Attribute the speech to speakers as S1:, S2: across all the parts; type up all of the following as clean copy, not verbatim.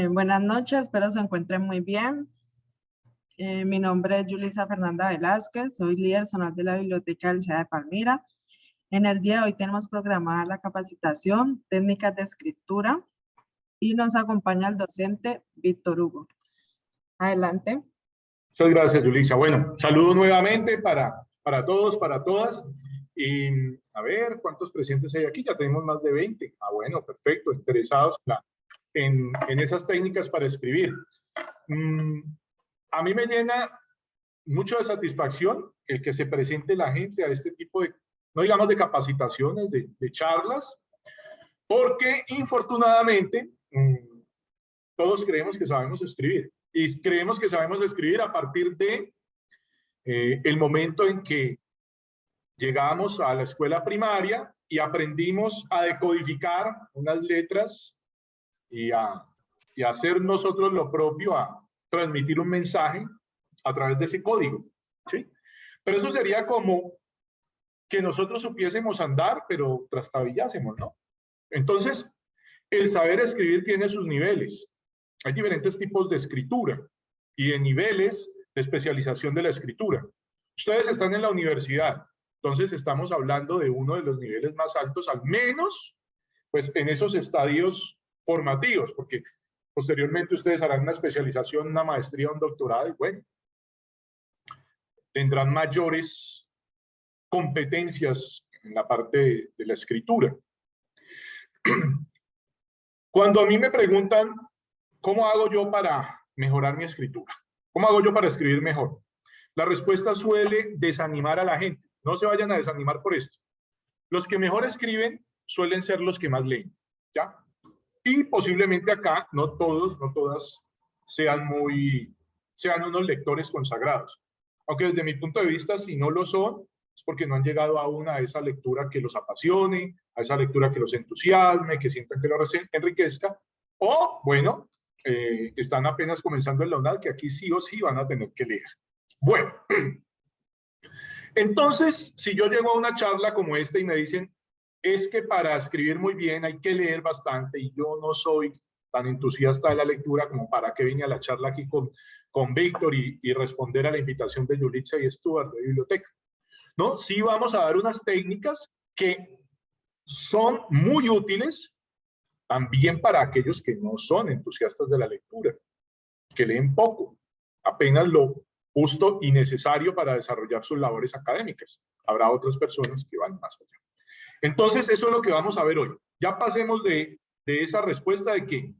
S1: Buenas noches, espero se encuentren muy bien. Mi nombre es Yulisa Fernanda Velázquez, soy líder zonal de la Biblioteca del CEA de Palmira. En el día de hoy tenemos programada la capacitación Técnicas de Escritura y nos acompaña el docente Víctor Hugo. Adelante.
S2: Muchas gracias, Yulisa. Bueno, saludo nuevamente para todos, para todas. Y a ver, ¿cuántos presentes hay aquí? Ya tenemos más de 20. Ah, bueno, perfecto, interesados en esas técnicas para escribir. A mí me llena mucho de satisfacción el que se presente la gente a este tipo de, no digamos de capacitaciones, de charlas, porque infortunadamente todos creemos que sabemos escribir. Y creemos que sabemos escribir a partir de el momento en que llegamos a la escuela primaria y aprendimos a decodificar unas letras y a hacer nosotros lo propio, a transmitir un mensaje a través de ese código, ¿sí? Pero eso sería como que nosotros supiésemos andar, pero trastabillásemos, ¿no? Entonces, el saber escribir tiene sus niveles. Hay diferentes tipos de escritura y de niveles de especialización de la escritura. Ustedes están en la universidad, entonces estamos hablando de uno de los niveles más altos, al menos pues en esos estadios formativos, porque posteriormente ustedes harán una especialización, una maestría, un doctorado, y bueno, tendrán mayores competencias en la parte de la escritura. Cuando a mí me preguntan, ¿cómo hago yo para mejorar mi escritura? ¿Cómo hago yo para escribir mejor? La respuesta suele desanimar a la gente. No se vayan a desanimar por esto. Los que mejor escriben suelen ser los que más leen, ¿ya? Y posiblemente acá, no todos, no todas, sean unos lectores consagrados. Aunque desde mi punto de vista, si no lo son, es porque no han llegado aún a esa lectura que los apasione, a esa lectura que los entusiasme, que sientan que los enriquezca, o, bueno, están apenas comenzando en la UNAD, que aquí sí o sí van a tener que leer. Bueno, entonces, si yo llego a una charla como esta y me dicen, es que para escribir muy bien hay que leer bastante, y yo no soy tan entusiasta de la lectura como para que vine a la charla aquí con Víctor y responder a la invitación de Yulitza y Stuart de biblioteca. ¿No? Sí vamos a dar unas técnicas que son muy útiles también para aquellos que no son entusiastas de la lectura, que leen poco, apenas lo justo y necesario para desarrollar sus labores académicas. Habrá otras personas que van más allá. Entonces, eso es lo que vamos a ver hoy. Ya pasemos de esa respuesta de que,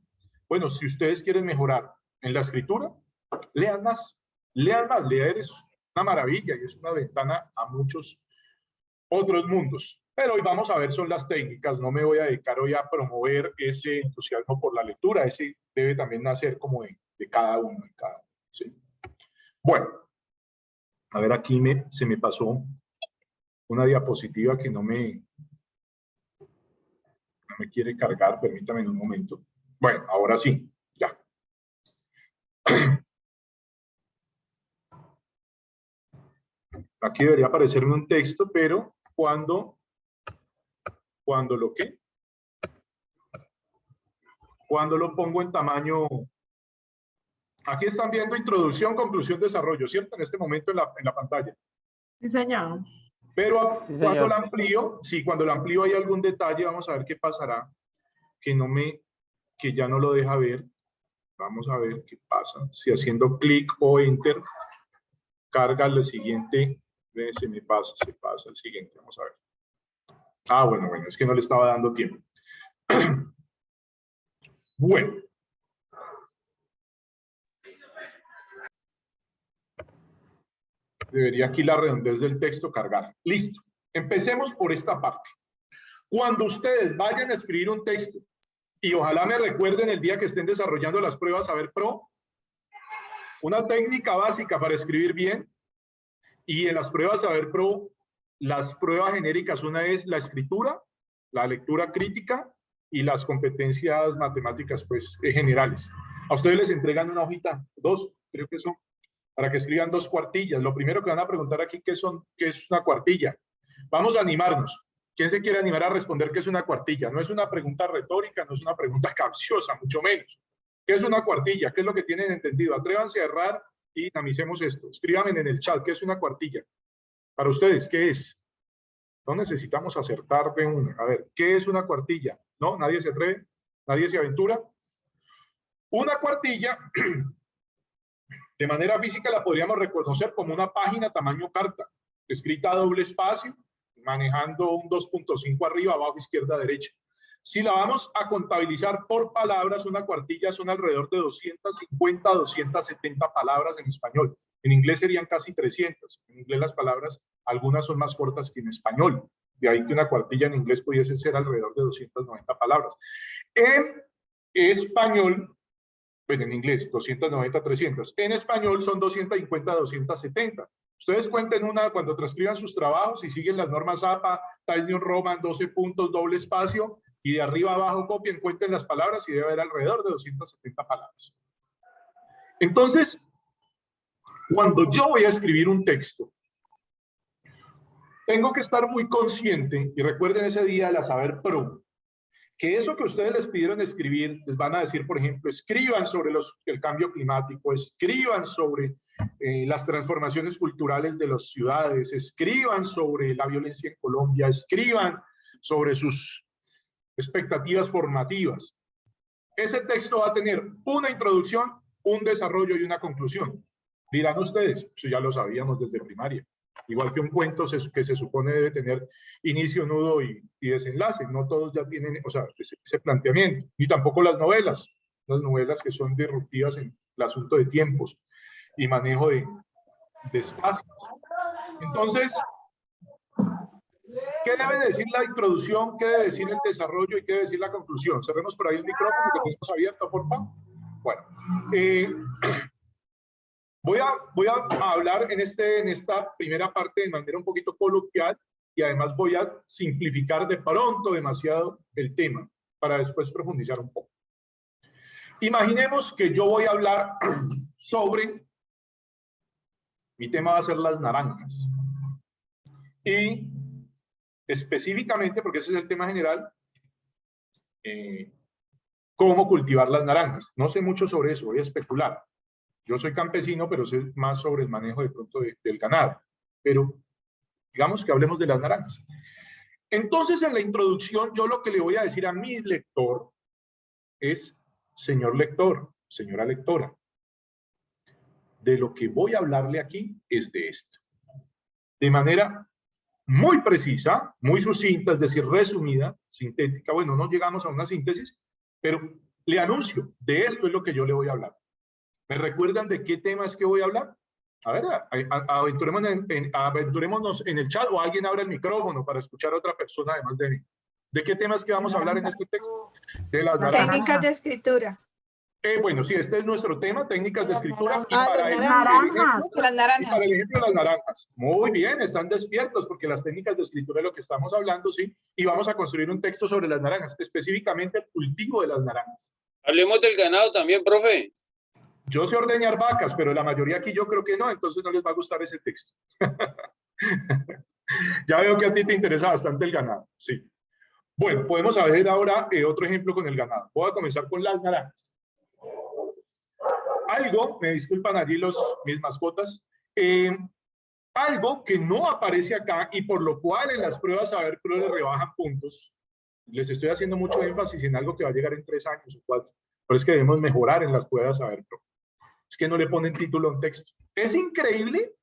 S2: bueno, si ustedes quieren mejorar en la escritura, lean más. Leer es una maravilla y es una ventana a muchos otros mundos. Pero hoy vamos a ver son las técnicas. No me voy a dedicar hoy a promover ese entusiasmo por la lectura. Ese debe también nacer como de cada uno, ¿sí? Bueno, a ver, aquí se me pasó una diapositiva que no me quiere cargar. Permítame un momento. Bueno, ahora sí, ya. Aquí debería aparecerme un texto, pero cuando lo pongo en tamaño, aquí están viendo introducción, conclusión, desarrollo, ¿cierto? En este momento en la pantalla.
S1: Sí, señor.
S2: Pero sí, cuando la amplío, sí, cuando la amplío hay algún detalle, vamos a ver qué pasará, que ya no lo deja ver. Vamos a ver qué pasa. Si haciendo clic o enter, carga el siguiente, se pasa el siguiente, vamos a ver. Ah, bueno, es que no le estaba dando tiempo. Bueno. Debería aquí la redondez del texto cargar. Listo. Empecemos por esta parte. Cuando ustedes vayan a escribir un texto, y ojalá me recuerden el día que estén desarrollando las pruebas Saber Pro, una técnica básica para escribir bien, y en las pruebas Saber Pro, las pruebas genéricas, una es la escritura, la lectura crítica y las competencias matemáticas pues generales. A ustedes les entregan una hojita, 2, creo que son, para que escriban 2 cuartillas. Lo primero que van a preguntar aquí, ¿qué es una cuartilla? Vamos a animarnos. ¿Quién se quiere animar a responder qué es una cuartilla? No es una pregunta retórica, no es una pregunta capciosa, mucho menos. ¿Ok? ¿Qué es una cuartilla? ¿Qué es lo que tienen entendido? Atrévanse a errar y dinamicemos esto. Escríbanme en el chat, ¿qué es una cuartilla? Para ustedes, ¿qué es? No necesitamos acertar de una. A ver, ¿qué es una cuartilla? ¿No? ¿Nadie se atreve? ¿Nadie se aventura? Una cuartilla, de manera física, la podríamos reconocer como una página tamaño carta, escrita a doble espacio, manejando un 2.5 arriba, abajo, izquierda, derecha. Si la vamos a contabilizar por palabras, una cuartilla son alrededor de 250 a 270 palabras en español. En inglés serían casi 300. En inglés las palabras, algunas son más cortas que en español. De ahí que una cuartilla en inglés pudiese ser alrededor de 290 palabras. En español, pues en inglés, 290, 300. En español son 250, 270. Ustedes cuenten una cuando transcriban sus trabajos y siguen las normas APA, Times New Roman, 12 puntos, doble espacio, y de arriba abajo copien, cuenten las palabras y debe haber alrededor de 270 palabras. Entonces, cuando yo voy a escribir un texto, tengo que estar muy consciente, y recuerden ese día de la Saber Pro, que eso que ustedes les pidieron escribir, les van a decir, por ejemplo, escriban sobre el cambio climático, escriban sobre las transformaciones culturales de las ciudades, escriban sobre la violencia en Colombia, escriban sobre sus expectativas formativas. Ese texto va a tener una introducción, un desarrollo y una conclusión. Dirán ustedes, eso ya lo sabíamos desde primaria. Igual que un cuento que se supone debe tener inicio, nudo y desenlace. No todos ya tienen, o sea, ese planteamiento. Ni tampoco las novelas que son disruptivas en el asunto de tiempos y manejo de espacios. Entonces, ¿qué debe decir la introducción? ¿Qué debe decir el desarrollo? ¿Y qué debe decir la conclusión? Cerremos por ahí el micrófono que tenemos abierto, por favor. Bueno, voy a hablar en esta primera parte de manera un poquito coloquial y además voy a simplificar de pronto demasiado el tema para después profundizar un poco. Imaginemos que yo voy a hablar sobre, mi tema va a ser las naranjas. Y específicamente, porque ese es el tema general, cómo cultivar las naranjas. No sé mucho sobre eso, voy a especular. Yo soy campesino, pero sé más sobre el manejo de pronto del ganado. Pero digamos que hablemos de las naranjas. Entonces, en la introducción, yo lo que le voy a decir a mi lector es, señor lector, señora lectora, de lo que voy a hablarle aquí es de esto. De manera muy precisa, muy sucinta, es decir, resumida, sintética. Bueno, no llegamos a una síntesis, pero le anuncio, de esto es lo que yo le voy a hablar. ¿Me recuerdan de qué tema es que voy a hablar? A ver, aventurémonos en el chat o alguien abra el micrófono para escuchar a otra persona además de mí. ¿De qué temas que vamos a hablar en este texto? De las naranjas.
S3: Técnicas de escritura.
S2: Bueno, sí, este es nuestro tema, técnicas de escritura. Y
S3: las
S2: para
S3: naranjas. Las
S2: y
S3: naranjas.
S2: para el ejemplo de las naranjas. Muy bien, están despiertos porque las técnicas de escritura es lo que estamos hablando, sí. Y vamos a construir un texto sobre las naranjas, específicamente el cultivo de las naranjas.
S4: Hablemos del ganado también, profe.
S2: Yo sé ordeñar vacas, pero la mayoría aquí yo creo que no, entonces no les va a gustar ese texto. Ya veo que a ti te interesa bastante el ganado, sí. Bueno, podemos ver ahora otro ejemplo con el ganado. Voy a comenzar con las naranjas. Algo, me disculpan allí mis mascotas, algo que no aparece acá y por lo cual en las pruebas Saber Pro le rebajan puntos. Les estoy haciendo mucho énfasis en algo que va a llegar en 3 años o 4, pero es que debemos mejorar en las pruebas Saber Pro. Es que no le ponen título a un texto. Es increíble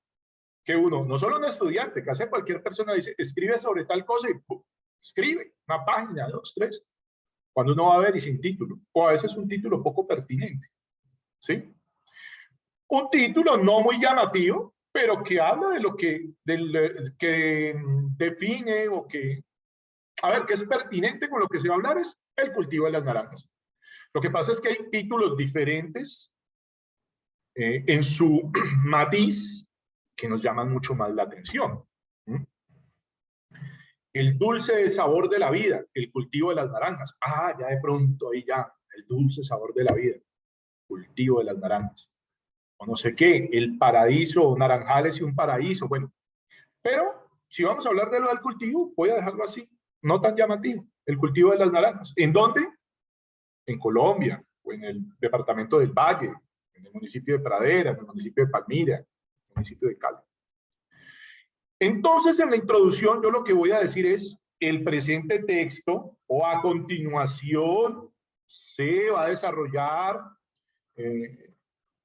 S2: que uno, no solo un estudiante, que hace cualquier persona dice, escribe sobre tal cosa y ¡pum! Escribe una página, 2, 3, cuando uno va a ver y sin título, o a veces un título poco pertinente, ¿sí? Un título no muy llamativo, pero que habla de lo que define o que, a ver, que es pertinente con lo que se va a hablar es el cultivo de las naranjas. Lo que pasa es que hay títulos diferentes en su matiz que nos llaman mucho más la atención. El dulce sabor de la vida, el cultivo de las naranjas. Ah, ya de pronto ahí ya, el dulce sabor de la vida, cultivo de las naranjas. O no sé qué, el paraíso, naranjales y un paraíso, bueno. Pero si vamos a hablar de lo del cultivo, voy a dejarlo así, no tan llamativo, el cultivo de las naranjas. ¿En dónde? En Colombia, o en el departamento del Valle, en el municipio de Pradera, en el municipio de Palmira, en el municipio de Cali. Entonces, en la introducción, yo lo que voy a decir es el presente texto, o a continuación se va a desarrollar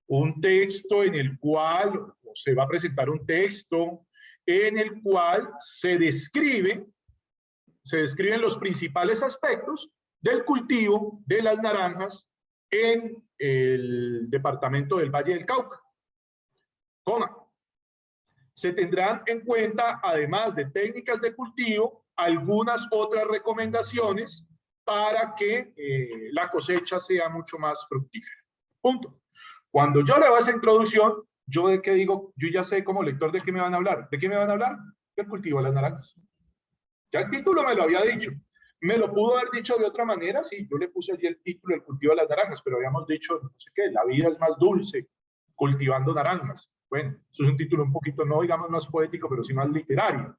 S2: un texto en el cual, o se va a presentar un texto en el cual se describen los principales aspectos del cultivo de las naranjas en el departamento del Valle del Cauca. Coma. Se tendrán en cuenta, además de técnicas de cultivo, algunas otras recomendaciones para que la cosecha sea mucho más fructífera. Punto. Cuando yo leo esa introducción, ¿yo de qué digo? Yo ya sé como lector de qué me van a hablar. ¿De qué me van a hablar? Del cultivo de las naranjas. Ya el título me lo había dicho. ¿Me lo pudo haber dicho de otra manera? Sí, yo le puse allí el título del cultivo de las naranjas, pero habíamos dicho, no sé qué, la vida es más dulce cultivando naranjas. Bueno, eso es un título un poquito, no digamos más poético, pero sí más literario.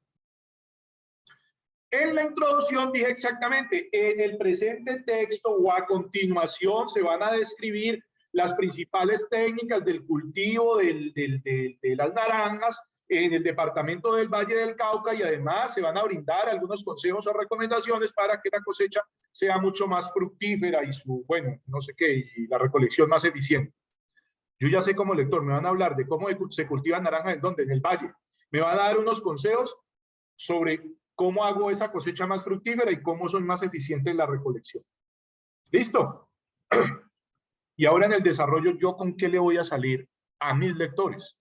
S2: En la introducción dije exactamente, en el presente texto o a continuación se van a describir las principales técnicas del cultivo de las naranjas en el departamento del Valle del Cauca, y además se van a brindar algunos consejos o recomendaciones para que la cosecha sea mucho más fructífera y su, bueno, no sé qué, y la recolección más eficiente. Yo ya sé como lector, me van a hablar de cómo se cultivan naranjas, ¿en dónde? En el Valle. Me van a dar unos consejos sobre cómo hago esa cosecha más fructífera y cómo soy más eficiente en la recolección. ¿Listo? Y ahora en el desarrollo, ¿yo con qué le voy a salir a mis lectores?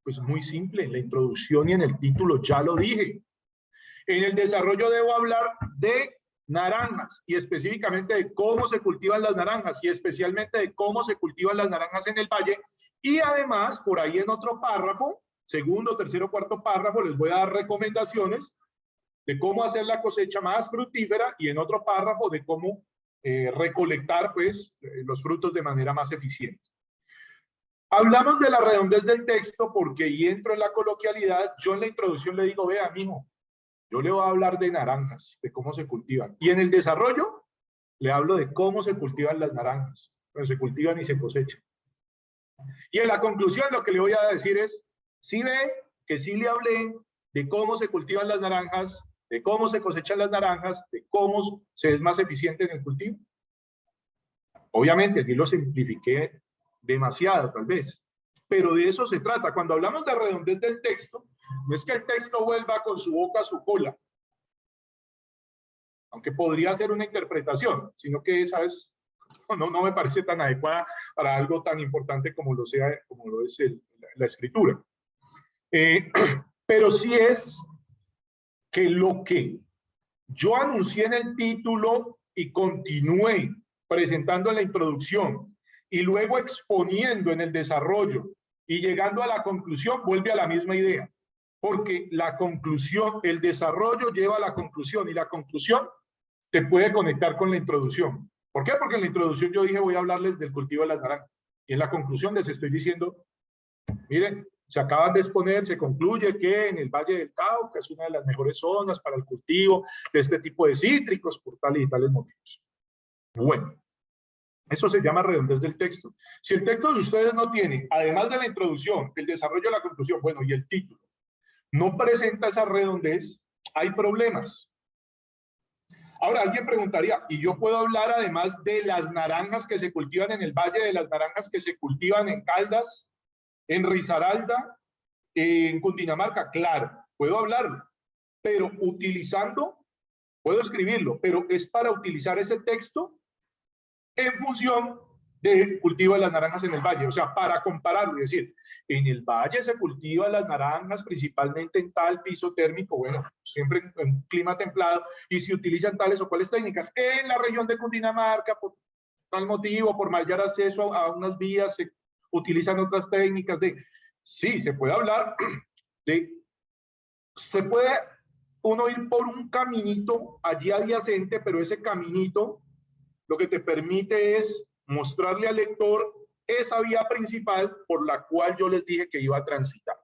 S2: Pues muy simple, en la introducción y en el título ya lo dije. En el desarrollo debo hablar de naranjas y específicamente de cómo se cultivan las naranjas y especialmente de cómo se cultivan las naranjas en el Valle, y además por ahí en otro párrafo, segundo, tercero, cuarto párrafo, les voy a dar recomendaciones de cómo hacer la cosecha más fructífera, y en otro párrafo de cómo recolectar pues los frutos de manera más eficiente. Hablamos de la redondez del texto porque, y entro en la coloquialidad, yo en la introducción le digo, vea, mijo, yo le voy a hablar de naranjas, de cómo se cultivan. Y en el desarrollo le hablo de cómo se cultivan las naranjas. Pero se cultivan y se cosechan. Y en la conclusión lo que le voy a decir es, sí ve que sí le hablé de cómo se cultivan las naranjas, de cómo se cosechan las naranjas, de cómo se es más eficiente en el cultivo. Obviamente aquí lo simplifiqué demasiado tal vez, pero de eso se trata. Cuando hablamos de redondez del texto, no es que el texto vuelva con su boca a su cola, aunque podría ser una interpretación, sino que esa es, no me parece tan adecuada para algo tan importante como lo es la escritura. Pero sí es que lo que yo anuncié en el título y continué presentando en la introducción y luego exponiendo en el desarrollo y llegando a la conclusión, vuelve a la misma idea. Porque la conclusión, el desarrollo lleva a la conclusión, y la conclusión te puede conectar con la introducción. ¿Por qué? Porque en la introducción yo dije voy a hablarles del cultivo de las naranjas. Y en la conclusión les estoy diciendo, miren, se acaban de exponer, se concluye que en el Valle del Cauca es una de las mejores zonas para el cultivo de este tipo de cítricos por tales y tales motivos. Bueno, eso se llama redondez del texto. Si el texto de ustedes no tiene, además de la introducción, el desarrollo de la conclusión, bueno, y el título, no presenta esa redondez, hay problemas. Ahora, alguien preguntaría, ¿y yo puedo hablar además de las naranjas que se cultivan en el Valle, de las naranjas que se cultivan en Caldas, en Risaralda, en Cundinamarca? Claro, puedo hablarlo, pero puedo escribirlo, pero es para utilizar ese texto en función del cultivo de las naranjas en el Valle, o sea, para compararlo y decir, en el Valle se cultivan las naranjas principalmente en tal piso térmico, bueno, siempre en un clima templado, y se utilizan tales o cuales técnicas. En la región de Cundinamarca, por tal motivo, por mayor acceso a unas vías, se utilizan otras técnicas sí, se puede hablar se puede uno ir por un caminito allí adyacente, pero ese caminito lo que te permite es mostrarle al lector esa vía principal por la cual yo les dije que iba a transitar.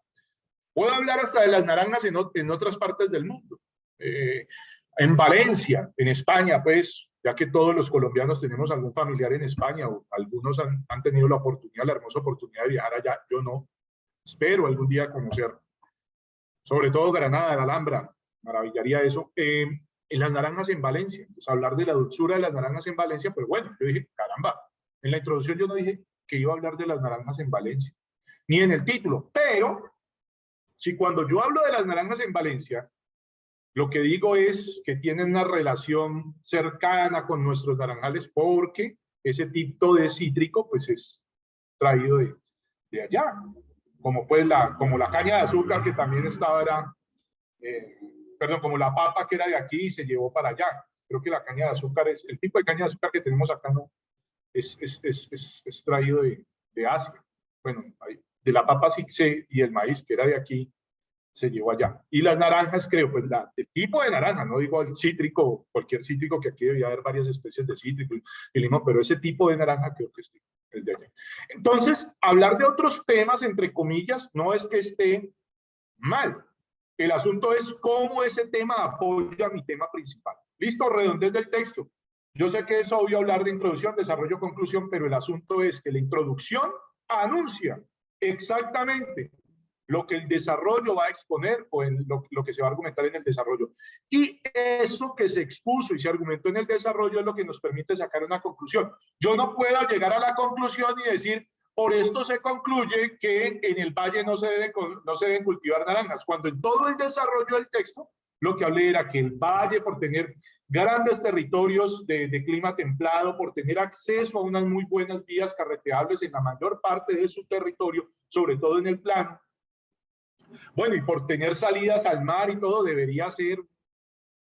S2: Puedo hablar hasta de las naranjas en otras partes del mundo. En Valencia, en España, pues ya que todos los colombianos tenemos algún familiar en España o algunos han tenido la oportunidad, la hermosa oportunidad de viajar allá. Yo no. Espero algún día conocer, sobre todo Granada, la Alhambra, maravillaría eso. En las naranjas en Valencia, pues hablar de la dulzura de las naranjas en Valencia, pero bueno, yo dije, caramba, en la introducción yo no dije que iba a hablar de las naranjas en Valencia, ni en el título, pero si cuando yo hablo de las naranjas en Valencia, lo que digo es que tienen una relación cercana con nuestros naranjales porque ese tipo de cítrico pues es traído de allá, como pues como la caña de azúcar que también estaba, perdón, como la papa que era de aquí y se llevó para allá. Creo que la caña de azúcar es, el tipo de caña de azúcar que tenemos acá no, es traído de Asia. Bueno, de la papa sí sé, y el maíz que era de aquí se llevó allá. Y las naranjas, creo, pues el tipo de naranja, no digo el cítrico, cualquier cítrico, que aquí debía haber varias especies de cítrico y limón, pero ese tipo de naranja creo que es de allá. Entonces, hablar de otros temas, entre comillas, no es que esté mal. El asunto es cómo ese tema apoya mi tema principal. Listo, redondez del texto. Yo sé que es obvio hablar de introducción, desarrollo, conclusión, pero el asunto es que la introducción anuncia exactamente lo que el desarrollo va a exponer o en lo que se va a argumentar en el desarrollo. Y eso que se expuso y se argumentó en el desarrollo es lo que nos permite sacar una conclusión. Yo no puedo llegar a la conclusión y decir, por esto se concluye que en el valle no se deben cultivar naranjas, cuando en todo el desarrollo del texto lo que hablé era que el valle, por tener grandes territorios de clima templado, por tener acceso a unas muy buenas vías carreteables en la mayor parte de su territorio, sobre todo en el plano, bueno, y por tener salidas al mar y todo, debería ser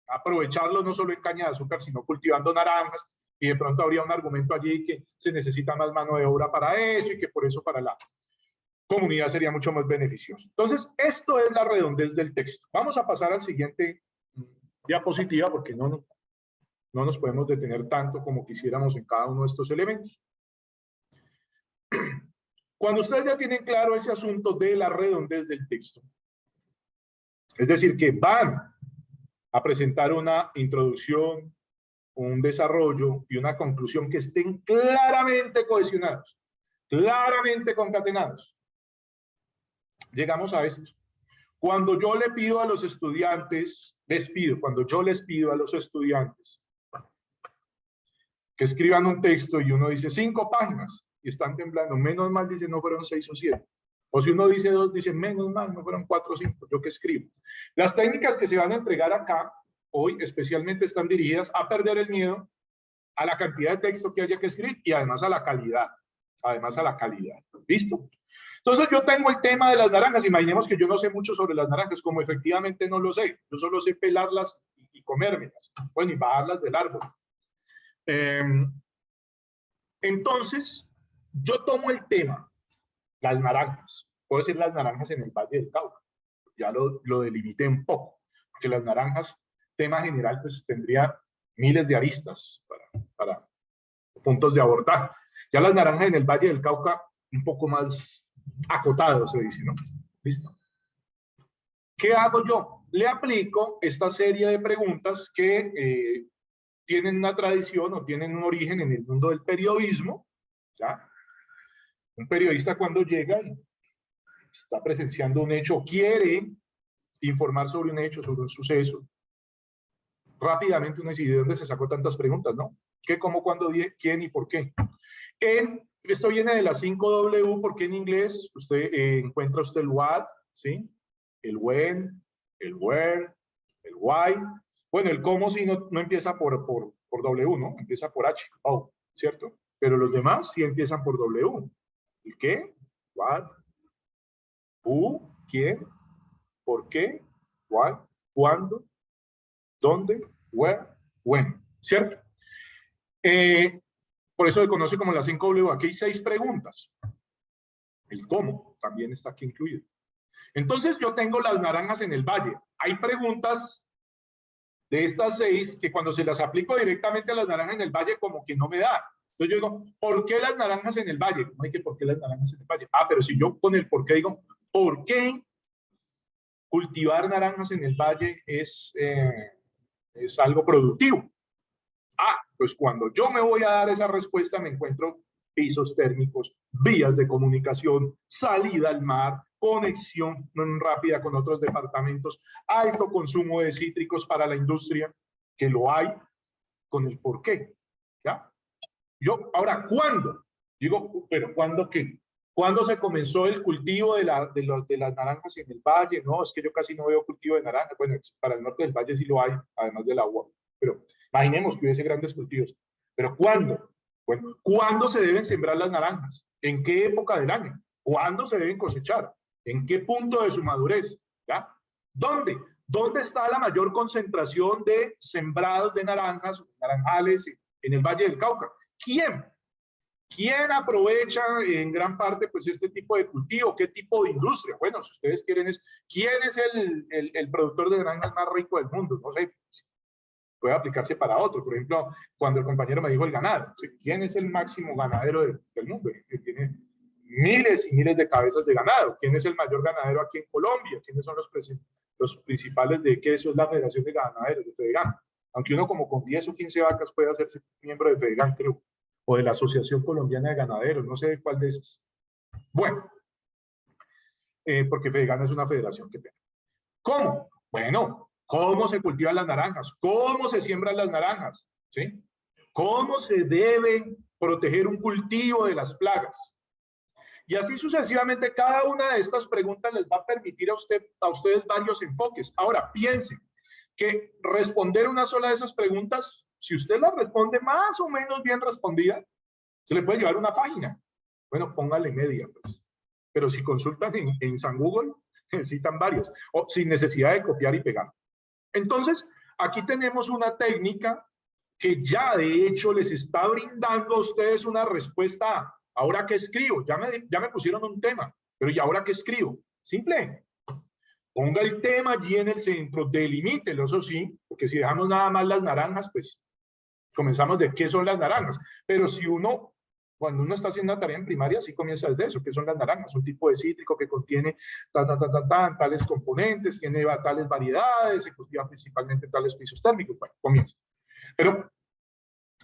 S2: aprovecharlo no solo en caña de azúcar, sino cultivando naranjas, y de pronto habría un argumento allí que se necesita más mano de obra para eso y que por eso para la comunidad sería mucho más beneficioso. Entonces, esto es la redondez del texto. Vamos a pasar al siguiente diapositiva porque no nos podemos detener tanto como quisiéramos en cada uno de estos elementos. Cuando ustedes ya tienen claro ese asunto de la redondez del texto, es decir, que van a presentar una introducción, un desarrollo y una conclusión que estén claramente cohesionados, claramente concatenados, llegamos a esto. Cuando yo le pido a los estudiantes, cuando yo les pido a los estudiantes que escriban un texto y uno dice 5 páginas, y están temblando, menos mal, dice, no fueron 6 o 7. O si uno dice 2, dice, menos mal, no fueron 4 o 5, yo que escribo. Las técnicas que se van a entregar acá, hoy, especialmente están dirigidas a perder el miedo a la cantidad de texto que haya que escribir y además a la calidad. ¿Listo? Entonces yo tengo el tema de las naranjas. Imaginemos que yo no sé mucho sobre las naranjas, como efectivamente no lo sé. Yo solo sé pelarlas y comérmelas. Bueno, y bajarlas del árbol. Entonces, yo tomo el tema, las naranjas, puedo decir las naranjas en el Valle del Cauca, ya lo delimité un poco, porque las naranjas, tema general, pues tendría miles de aristas para puntos de abordaje. Ya las naranjas en el Valle del Cauca, un poco más acotado, se dice, ¿no? Listo. ¿Qué hago yo? Le aplico esta serie de preguntas que tienen una tradición o tienen un origen en el mundo del periodismo, ¿ya? Un periodista cuando llega y está presenciando un hecho, quiere informar sobre un hecho, sobre un suceso, rápidamente uno dice, ¿de dónde se sacó tantas preguntas, no? ¿Qué, cómo, cuándo, quién y por qué? Esto viene de las 5W, porque en inglés usted encuentra usted el what, ¿sí? El when, el where, el why. Bueno, el cómo sí no empieza por W, ¿no? Empieza por H, O, ¿cierto? Pero los demás sí empiezan por W. ¿El qué? What, who, quién, por qué, why, cuándo, dónde, where, when, ¿cierto? Por eso se conoce como las 5W. Aquí hay 6 preguntas. El cómo también está aquí incluido. Entonces yo tengo las naranjas en el valle. Hay preguntas de estas 6 que cuando se las aplico directamente a las naranjas en el valle como que no me da. Entonces yo digo, ¿por qué las naranjas en el valle? No hay que ¿por qué las naranjas en el valle? Ah, pero si yo con el por qué digo, ¿por qué cultivar naranjas en el valle es algo productivo? Pues cuando yo me voy a dar esa respuesta me encuentro pisos térmicos, vías de comunicación, salida al mar, conexión rápida con otros departamentos, alto consumo de cítricos para la industria, que lo hay, con el por qué. ¿Ya? Ahora, ¿cuándo? Digo, pero ¿cuándo qué? ¿Cuándo se comenzó el cultivo de las naranjas en el valle? No, es que yo casi no veo cultivo de naranjas. Bueno, para el norte del valle sí lo hay, además del agua. Pero imaginemos que hubiese grandes cultivos. ¿Pero cuándo? Bueno, ¿cuándo se deben sembrar las naranjas? ¿En qué época del año? ¿Cuándo se deben cosechar? ¿En qué punto de su madurez? ¿Ya? ¿Dónde? ¿Dónde está la mayor concentración de sembrados de naranjas, naranjales en el Valle del Cauca? ¿Quién? ¿Quién aprovecha en gran parte pues este tipo de cultivo? ¿Qué tipo de industria? Bueno, si ustedes quieren ¿quién es el productor de naranjas más rico del mundo? No sé, puede aplicarse para otro. Por ejemplo, cuando el compañero me dijo el ganado, ¿quién es el máximo ganadero del mundo? Que tiene miles y miles de cabezas de ganado. ¿Quién es el mayor ganadero aquí en Colombia? ¿Quiénes son los principales de qué? Eso es la Federación de Ganaderos, de Fedegan. Aunque uno como con 10 o 15 vacas puede hacerse miembro de Fedegan, creo, o de la Asociación Colombiana de Ganaderos, no sé de cuál de esas. Bueno, porque Fedegan es una federación, qué pena. ¿Cómo? Bueno, ¿cómo se cultivan las naranjas? ¿Cómo se siembran las naranjas? ¿Sí? ¿Cómo se debe proteger un cultivo de las plagas? Y así sucesivamente, cada una de estas preguntas les va a permitir a ustedes varios enfoques. Ahora, piensen que responder una sola de esas preguntas, si usted la responde más o menos bien respondida, se le puede llevar una página. Bueno, póngale media, pues. Pero si consultan en San Google, necesitan varias, o sin necesidad de copiar y pegar. Entonces, aquí tenemos una técnica que ya de hecho les está brindando a ustedes una respuesta a, ¿ahora qué escribo? Ya me pusieron un tema, pero ¿y ahora qué escribo? Simple. Ponga el tema allí en el centro, delimítelo, eso sí, porque si dejamos nada más las naranjas, pues comenzamos de qué son las naranjas. Pero si cuando uno está haciendo una tarea en primaria, sí comienza desde eso, qué son las naranjas, un tipo de cítrico que contiene tales componentes, tiene tales variedades, se cultiva principalmente tales pisos térmicos. Bueno, comienza. Pero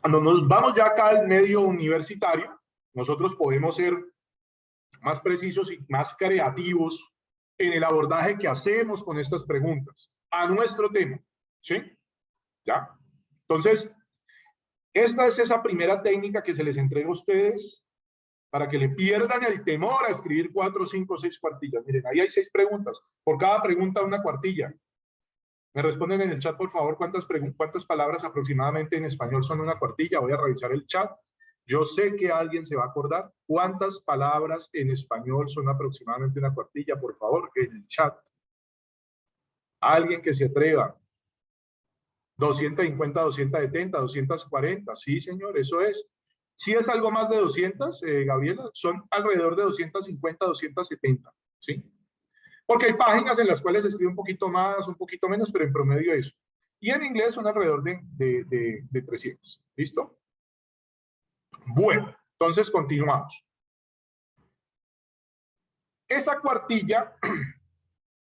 S2: cuando nos vamos ya acá al medio universitario, nosotros podemos ser más precisos y más creativos en el abordaje que hacemos con estas preguntas a nuestro tema. ¿Sí? ¿Ya? Entonces, esta es esa primera técnica que se les entrega a ustedes para que le pierdan el temor a escribir 4, 5, 6 cuartillas. Miren, ahí hay 6 preguntas. Por cada pregunta, una cuartilla. Me responden en el chat, por favor, cuántas palabras aproximadamente en español son una cuartilla. Voy a revisar el chat. Yo sé que alguien se va a acordar. ¿Cuántas palabras en español son aproximadamente una cuartilla? Por favor, en el chat. Alguien que se atreva. 250, 270, 240. Sí, señor, eso es. Si es algo más de 200, Gabriela, son alrededor de 250, 270. ¿Sí? Porque hay páginas en las cuales se escribe un poquito más, un poquito menos, pero en promedio eso. Y en inglés son alrededor de 300. ¿Listo? Bueno, entonces continuamos. Esa cuartilla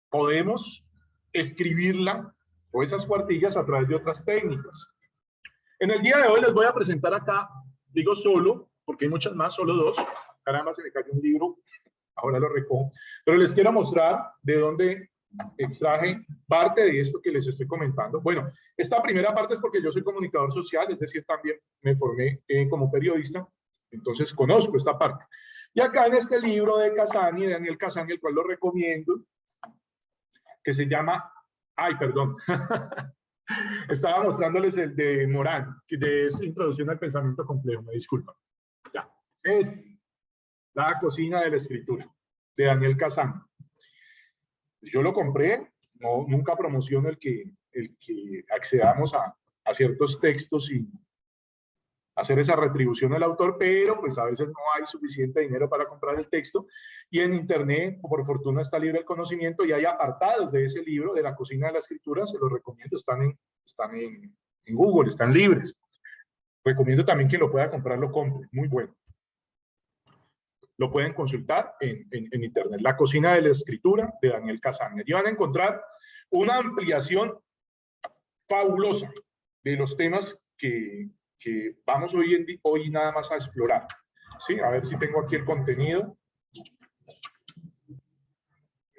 S2: podemos escribirla, o esas cuartillas, a través de otras técnicas. En el día de hoy les voy a presentar acá, digo solo, porque hay muchas más, solo 2. Caramba, se me cayó un libro, ahora lo recojo. Pero les quiero mostrar de dónde extraje parte de esto que les estoy comentando. Bueno, esta primera parte es porque yo soy comunicador social, es decir, también me formé como periodista, entonces conozco esta parte. Y acá en este libro de Casani, de Daniel Casani, el cual lo recomiendo, que se llama, estaba mostrándoles el de Morán, que es Introducción al Pensamiento Complejo, me disculpan. Ya, es La Cocina de la Escritura, de Daniel Casani. Yo lo compré, nunca promociono el que accedamos a ciertos textos y hacer esa retribución al autor, pero pues a veces no hay suficiente dinero para comprar el texto, y en internet, por fortuna, está libre el conocimiento y hay apartados de ese libro, de La Cocina de la Escritura, se los recomiendo, están en Google, están libres. Recomiendo también que lo pueda comprar, lo compre, muy bueno. Lo pueden consultar en internet. La Cocina de la Escritura, de Daniel Casani. Y van a encontrar una ampliación fabulosa de los temas que vamos hoy nada más a explorar. Sí, a ver si tengo aquí el contenido.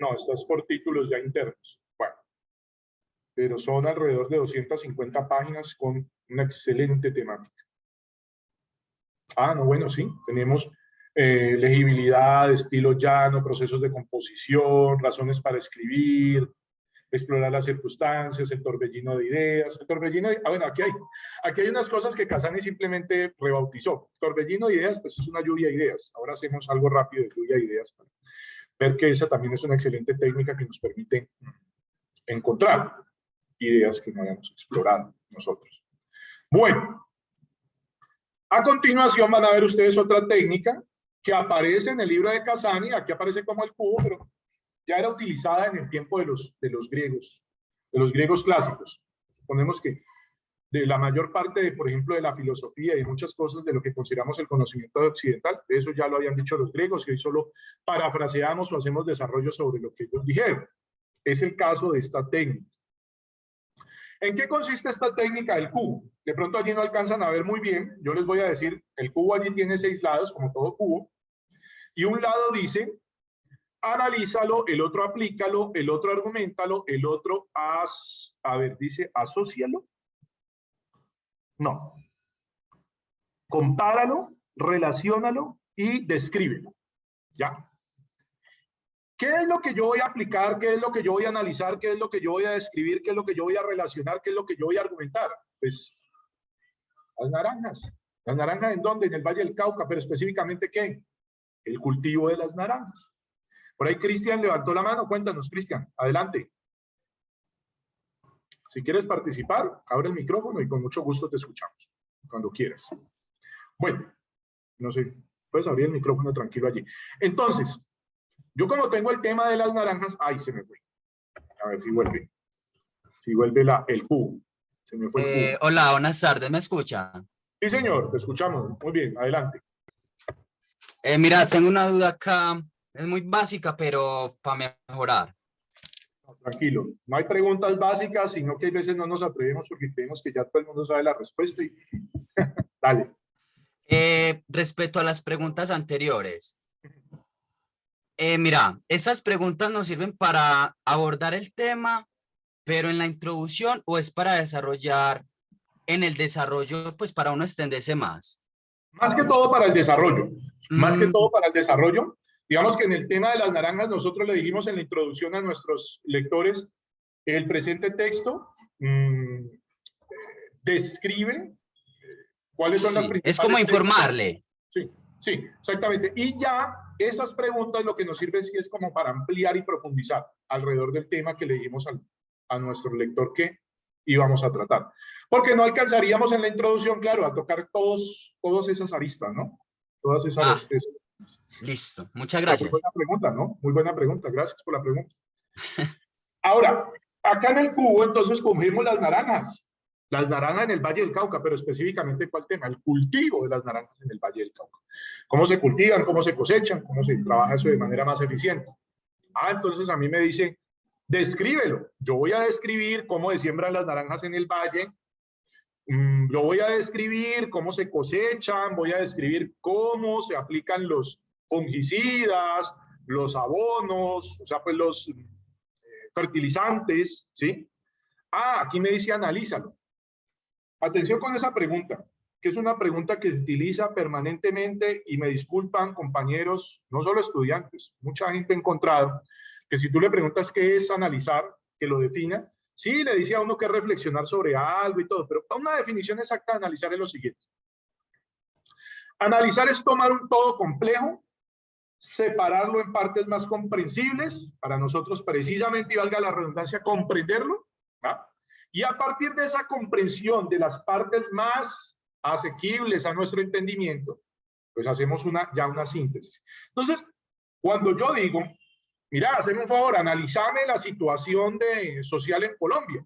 S2: No, esto es por títulos ya internos. Bueno, pero son alrededor de 250 páginas con una excelente temática. Ah, no, bueno, sí, tenemos legibilidad, estilo llano, procesos de composición, razones para escribir, explorar las circunstancias, el torbellino de ideas. El torbellino de, bueno, aquí hay unas cosas que Casani simplemente rebautizó. Torbellino de ideas, pues es una lluvia de ideas. Ahora hacemos algo rápido de lluvia de ideas para ver que esa también es una excelente técnica que nos permite encontrar ideas que no hayamos explorado nosotros. Bueno, a continuación van a ver ustedes otra técnica que aparece en el libro de Casani. Aquí aparece como el cubo, pero ya era utilizada en el tiempo de los griegos clásicos. Suponemos que de la mayor parte, por ejemplo, de la filosofía y muchas cosas de lo que consideramos el conocimiento occidental, eso ya lo habían dicho los griegos, y hoy solo parafraseamos o hacemos desarrollo sobre lo que ellos dijeron. Es el caso de esta técnica. ¿En qué consiste esta técnica del cubo? De pronto allí no alcanzan a ver muy bien. Yo les voy a decir, el cubo allí tiene 6 lados, como todo cubo, y un lado dice, analízalo, el otro aplícalo, el otro argumentalo, el otro dice, asócialo. No. Compáralo, relaciónalo y descríbelo. ¿Ya? ¿Qué es lo que yo voy a aplicar? ¿Qué es lo que yo voy a analizar? ¿Qué es lo que yo voy a describir? ¿Qué es lo que yo voy a relacionar? ¿Qué es lo que yo voy a argumentar? Pues las naranjas. ¿Las naranjas en dónde? En el Valle del Cauca, pero específicamente ¿qué? El cultivo de las naranjas. Por ahí Cristian levantó la mano. Cuéntanos, Cristian. Adelante. Si quieres participar, abre el micrófono y con mucho gusto te escuchamos. Cuando quieras. Bueno, no sé. Puedes abrir el micrófono tranquilo allí. Entonces, yo como tengo el tema de las naranjas, ¡ay, se me fue! A ver si vuelve. Si vuelve el cubo. Se me fue el cubo.
S5: Hola, buenas tardes, ¿me escuchan?
S2: Sí, señor, te escuchamos. Muy bien, adelante.
S5: Mira, tengo una duda acá, es muy básica, pero para mejorar.
S2: No, tranquilo, no hay preguntas básicas, sino que a veces no nos atrevemos porque creemos que ya todo el mundo sabe la respuesta y dale.
S5: Respecto a las preguntas anteriores, mira, estas preguntas nos sirven para abordar el tema, pero en la introducción, o es para desarrollar en el desarrollo, pues para uno extenderse más.
S2: Más que todo para el desarrollo. Más que todo para el desarrollo. Digamos que en el tema de las naranjas, nosotros le dijimos en la introducción a nuestros lectores, el presente texto describe cuáles son las principales...
S5: Es como informarle.
S2: Sí, sí, exactamente. Y ya esas preguntas lo que nos sirven sí es como para ampliar y profundizar alrededor del tema que le dijimos a nuestro lector que íbamos a tratar. Porque no alcanzaríamos en la introducción, claro, a tocar todas esas aristas, ¿no? Todas esas...
S5: Listo, muchas gracias.
S2: Muy buena pregunta, ¿no? Muy buena pregunta, gracias por la pregunta. Ahora, acá en el cubo, entonces, cogemos las naranjas. Las naranjas en el Valle del Cauca, pero específicamente, ¿cuál tema? El cultivo de las naranjas en el Valle del Cauca. ¿Cómo se cultivan? ¿Cómo se cosechan? ¿Cómo se trabaja eso de manera más eficiente? Entonces a mí me dice, descríbelo. Yo voy a describir cómo se siembran las naranjas en el valle. Yo voy a describir cómo se cosechan, voy a describir cómo se aplican los fungicidas, los abonos, o sea, pues los fertilizantes, ¿sí? Aquí me dice analízalo. Atención con esa pregunta, que es una pregunta que se utiliza permanentemente y me disculpan compañeros, no solo estudiantes, mucha gente ha encontrado que si tú le preguntas qué es analizar, que lo defina, sí, le dice a uno que reflexionar sobre algo y todo, pero una definición exacta de analizar es lo siguiente. Analizar es tomar un todo complejo, separarlo en partes más comprensibles, para nosotros precisamente, y valga la redundancia, comprenderlo, ¿ah? Y a partir de esa comprensión de las partes más asequibles a nuestro entendimiento, pues hacemos ya una síntesis. Entonces, cuando yo digo, mira, hazme un favor, analízame la situación social en Colombia.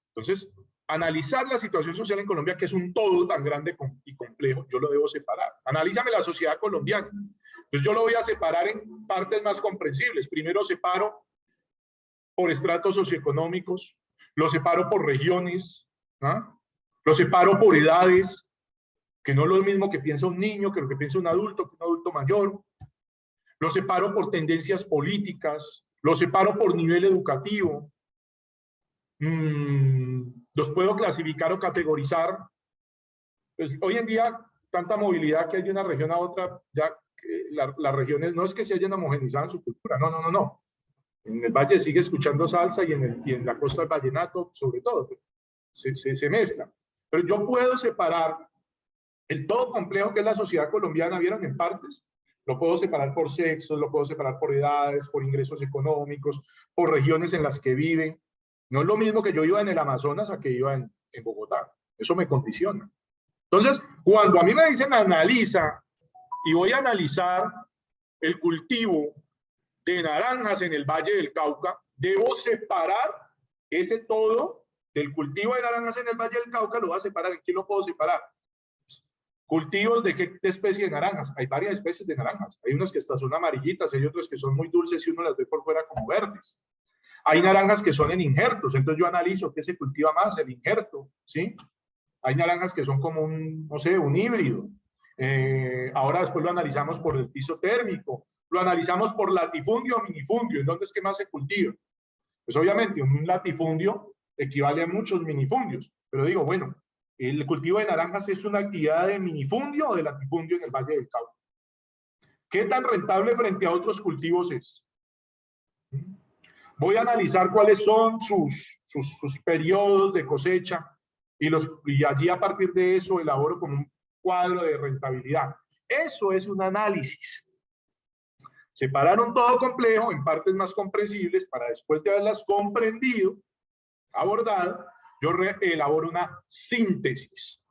S2: Entonces, analizar la situación social en Colombia, que es un todo tan grande y complejo, yo lo debo separar. Analízame la sociedad colombiana. Entonces, yo lo voy a separar en partes más comprensibles. Primero separo por estratos socioeconómicos, lo separo por regiones, ¿Ah? Lo separo por edades, que no es lo mismo que piensa un niño, que lo que piensa un adulto mayor. Lo separo por tendencias políticas, lo separo por nivel educativo. Los puedo clasificar o categorizar. Pues, hoy en día, tanta movilidad que hay de una región a otra, ya las regiones no es que se hayan homogenizado en su cultura, no. En el valle sigue escuchando salsa y en la costa el vallenato, sobre todo, se mezcla. Pero yo puedo separar el todo complejo que es la sociedad colombiana, ¿vieron? En partes. Lo puedo separar por sexos, lo puedo separar por edades, por ingresos económicos, por regiones en las que viven. No es lo mismo que yo iba en el Amazonas a que iba en Bogotá. Eso me condiciona. Entonces, cuando a mí me dicen analiza, y voy a analizar el cultivo de naranjas en el Valle del Cauca, debo separar ese todo del cultivo de naranjas en el Valle del Cauca, lo voy a separar. ¿En qué lo puedo separar? Cultivos de qué especie de naranjas. Hay varias especies de naranjas. Hay unas que estas son amarillitas, hay otras que son muy dulces y uno las ve por fuera como verdes. Hay naranjas que son en injertos, entonces yo analizo qué se cultiva más, el injerto, ¿sí? Hay naranjas que son como un, no sé, un híbrido. Ahora después lo analizamos por el piso térmico, lo analizamos por latifundio o minifundio. ¿En dónde es que más se cultiva? Pues obviamente un latifundio equivale a muchos minifundios, pero digo, bueno, ¿el cultivo de naranjas es una actividad de minifundio o de latifundio en el Valle del Cauca? ¿Qué tan rentable frente a otros cultivos es? Voy a analizar cuáles son sus periodos de cosecha y allí a partir de eso elaboro como un cuadro de rentabilidad. Eso es un análisis. Separaron todo complejo en partes más comprensibles para después de haberlas comprendido, abordado, yo elaboro una síntesis.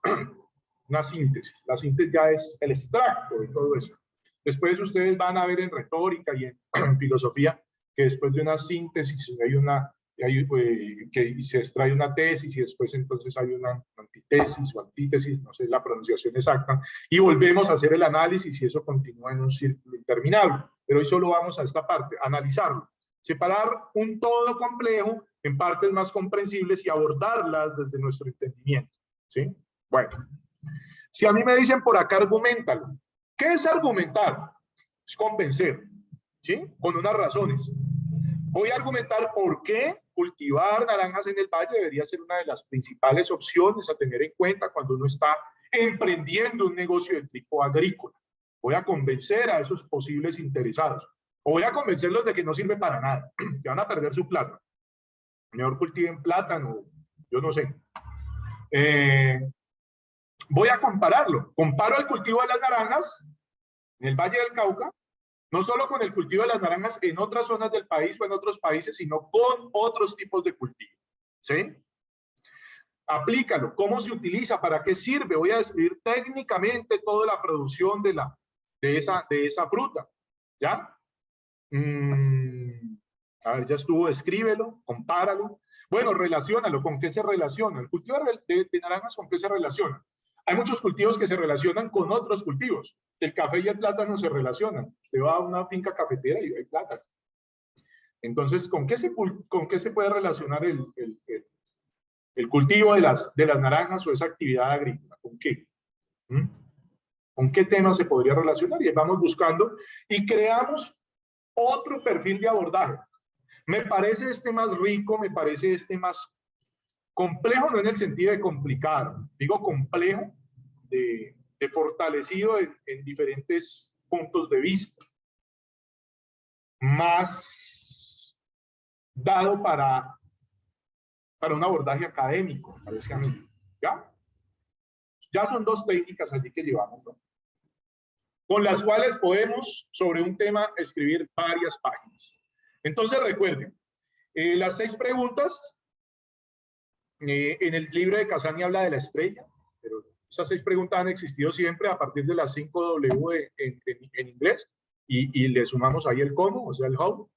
S2: Una síntesis. La síntesis ya es el extracto de todo eso. Después ustedes van a ver en retórica y en filosofía que después de una síntesis que se extrae una tesis y después entonces hay una antitesis o antítesis, no sé la pronunciación exacta, y volvemos a hacer el análisis y eso continúa en un círculo interminable. Pero hoy solo vamos a esta parte, analizarlo, separar un todo complejo en partes más comprensibles y abordarlas desde nuestro entendimiento, ¿sí? Bueno, si a mí me dicen por acá argumentalo, ¿qué es argumentar? Es convencer, ¿sí? Con unas razones. Voy a argumentar por qué cultivar naranjas en el valle debería ser una de las principales opciones a tener en cuenta cuando uno está emprendiendo un negocio de tipo agrícola. Voy a convencer a esos posibles interesados. O voy a convencerlos de que no sirve para nada, que van a perder su plata. Mejor cultiven plátano, yo no sé. Voy a compararlo. Comparo el cultivo de las naranjas en el Valle del Cauca, no solo con el cultivo de las naranjas en otras zonas del país o en otros países, sino con otros tipos de cultivo. ¿Sí? Aplícalo. ¿Cómo se utiliza? ¿Para qué sirve? Voy a describir técnicamente toda la producción de esa fruta. ¿Ya? A ver, ya estuvo. Escríbelo, compáralo. Bueno, relaciónalo. ¿Con qué se relaciona? El cultivo de naranjas, ¿con qué se relaciona? Hay muchos cultivos que se relacionan con otros cultivos. El café y el plátano se relacionan. Usted va a una finca cafetera y hay plátano. Entonces, ¿con qué se puede relacionar el cultivo de las naranjas o esa actividad agrícola? ¿Con qué? ¿Con qué tema se podría relacionar? Y vamos buscando y creamos otro perfil de abordaje. Me parece este más rico, me parece este más complejo, no en el sentido de complicado, digo complejo, de fortalecido en diferentes puntos de vista, más dado para un abordaje académico, parece a mí. Ya son dos técnicas allí que llevamos, ¿no? Con las cuales podemos sobre un tema escribir varias páginas. Entonces recuerden, las 6 preguntas. En el libro de Casani habla de la estrella, pero esas 6 preguntas han existido siempre a partir de las 5W en inglés y le sumamos ahí el cómo, o sea, el how.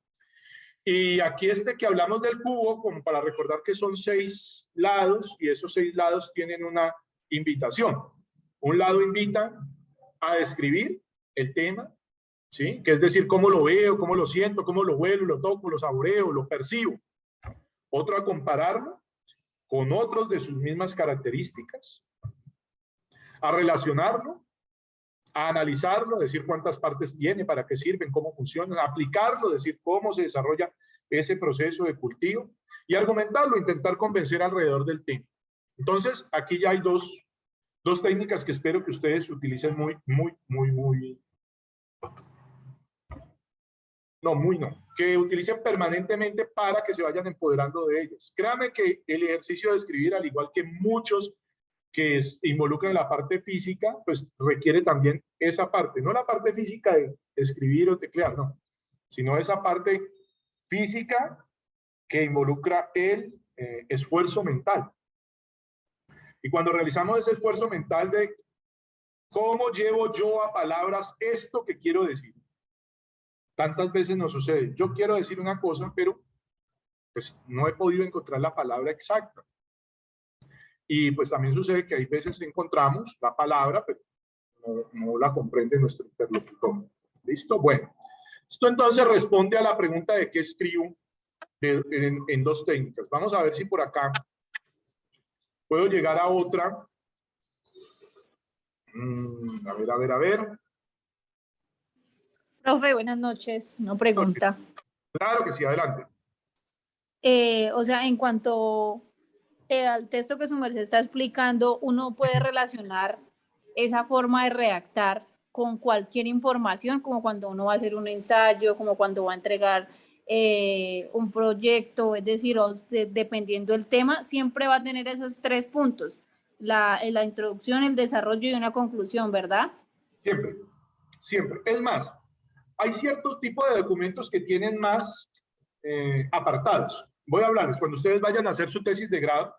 S2: Y aquí que hablamos del cubo, como para recordar que son 6 lados y esos 6 lados tienen una invitación. Un lado invita a describir el tema, ¿sí? Que es decir, cómo lo veo, cómo lo siento, cómo lo huelo, lo toco, lo saboreo, lo percibo. Otro a compararlo. con otros de sus mismas características, a relacionarlo, a analizarlo, decir cuántas partes tiene, para qué sirven, cómo funcionan, a aplicarlo, decir cómo se desarrolla ese proceso de cultivo y argumentarlo, intentar convencer alrededor del tema. Entonces, aquí ya hay dos técnicas que espero que ustedes utilicen que utilicen permanentemente para que se vayan empoderando de ellas. Créanme que el ejercicio de escribir, al igual que muchos que involucran la parte física, pues requiere también esa parte, no la parte física de escribir o teclear, no, sino esa parte física que involucra el esfuerzo mental. Y cuando realizamos ese esfuerzo mental de cómo llevo yo a palabras esto que quiero decir, tantas veces nos sucede, yo quiero decir una cosa, pero pues no he podido encontrar la palabra exacta. Y pues también sucede que hay veces encontramos la palabra, pero no la comprende nuestro interlocutor. ¿Listo? Bueno, esto entonces responde a la pregunta de qué escribo en dos técnicas. Vamos a ver si por acá puedo llegar a otra. A ver.
S6: Profe, buenas noches. Una pregunta.
S2: Claro que sí, adelante.
S6: O sea, en cuanto al texto que su merced está explicando, uno puede relacionar esa forma de redactar con cualquier información, como cuando uno va a hacer un ensayo, como cuando va a entregar un proyecto, es decir, dependiendo del tema, siempre va a tener esos 3 puntos, la introducción, el desarrollo y una conclusión, ¿verdad?
S2: Siempre, siempre. Es más, hay ciertos tipos de documentos que tienen más apartados. Voy a hablarles, cuando ustedes vayan a hacer su tesis de grado,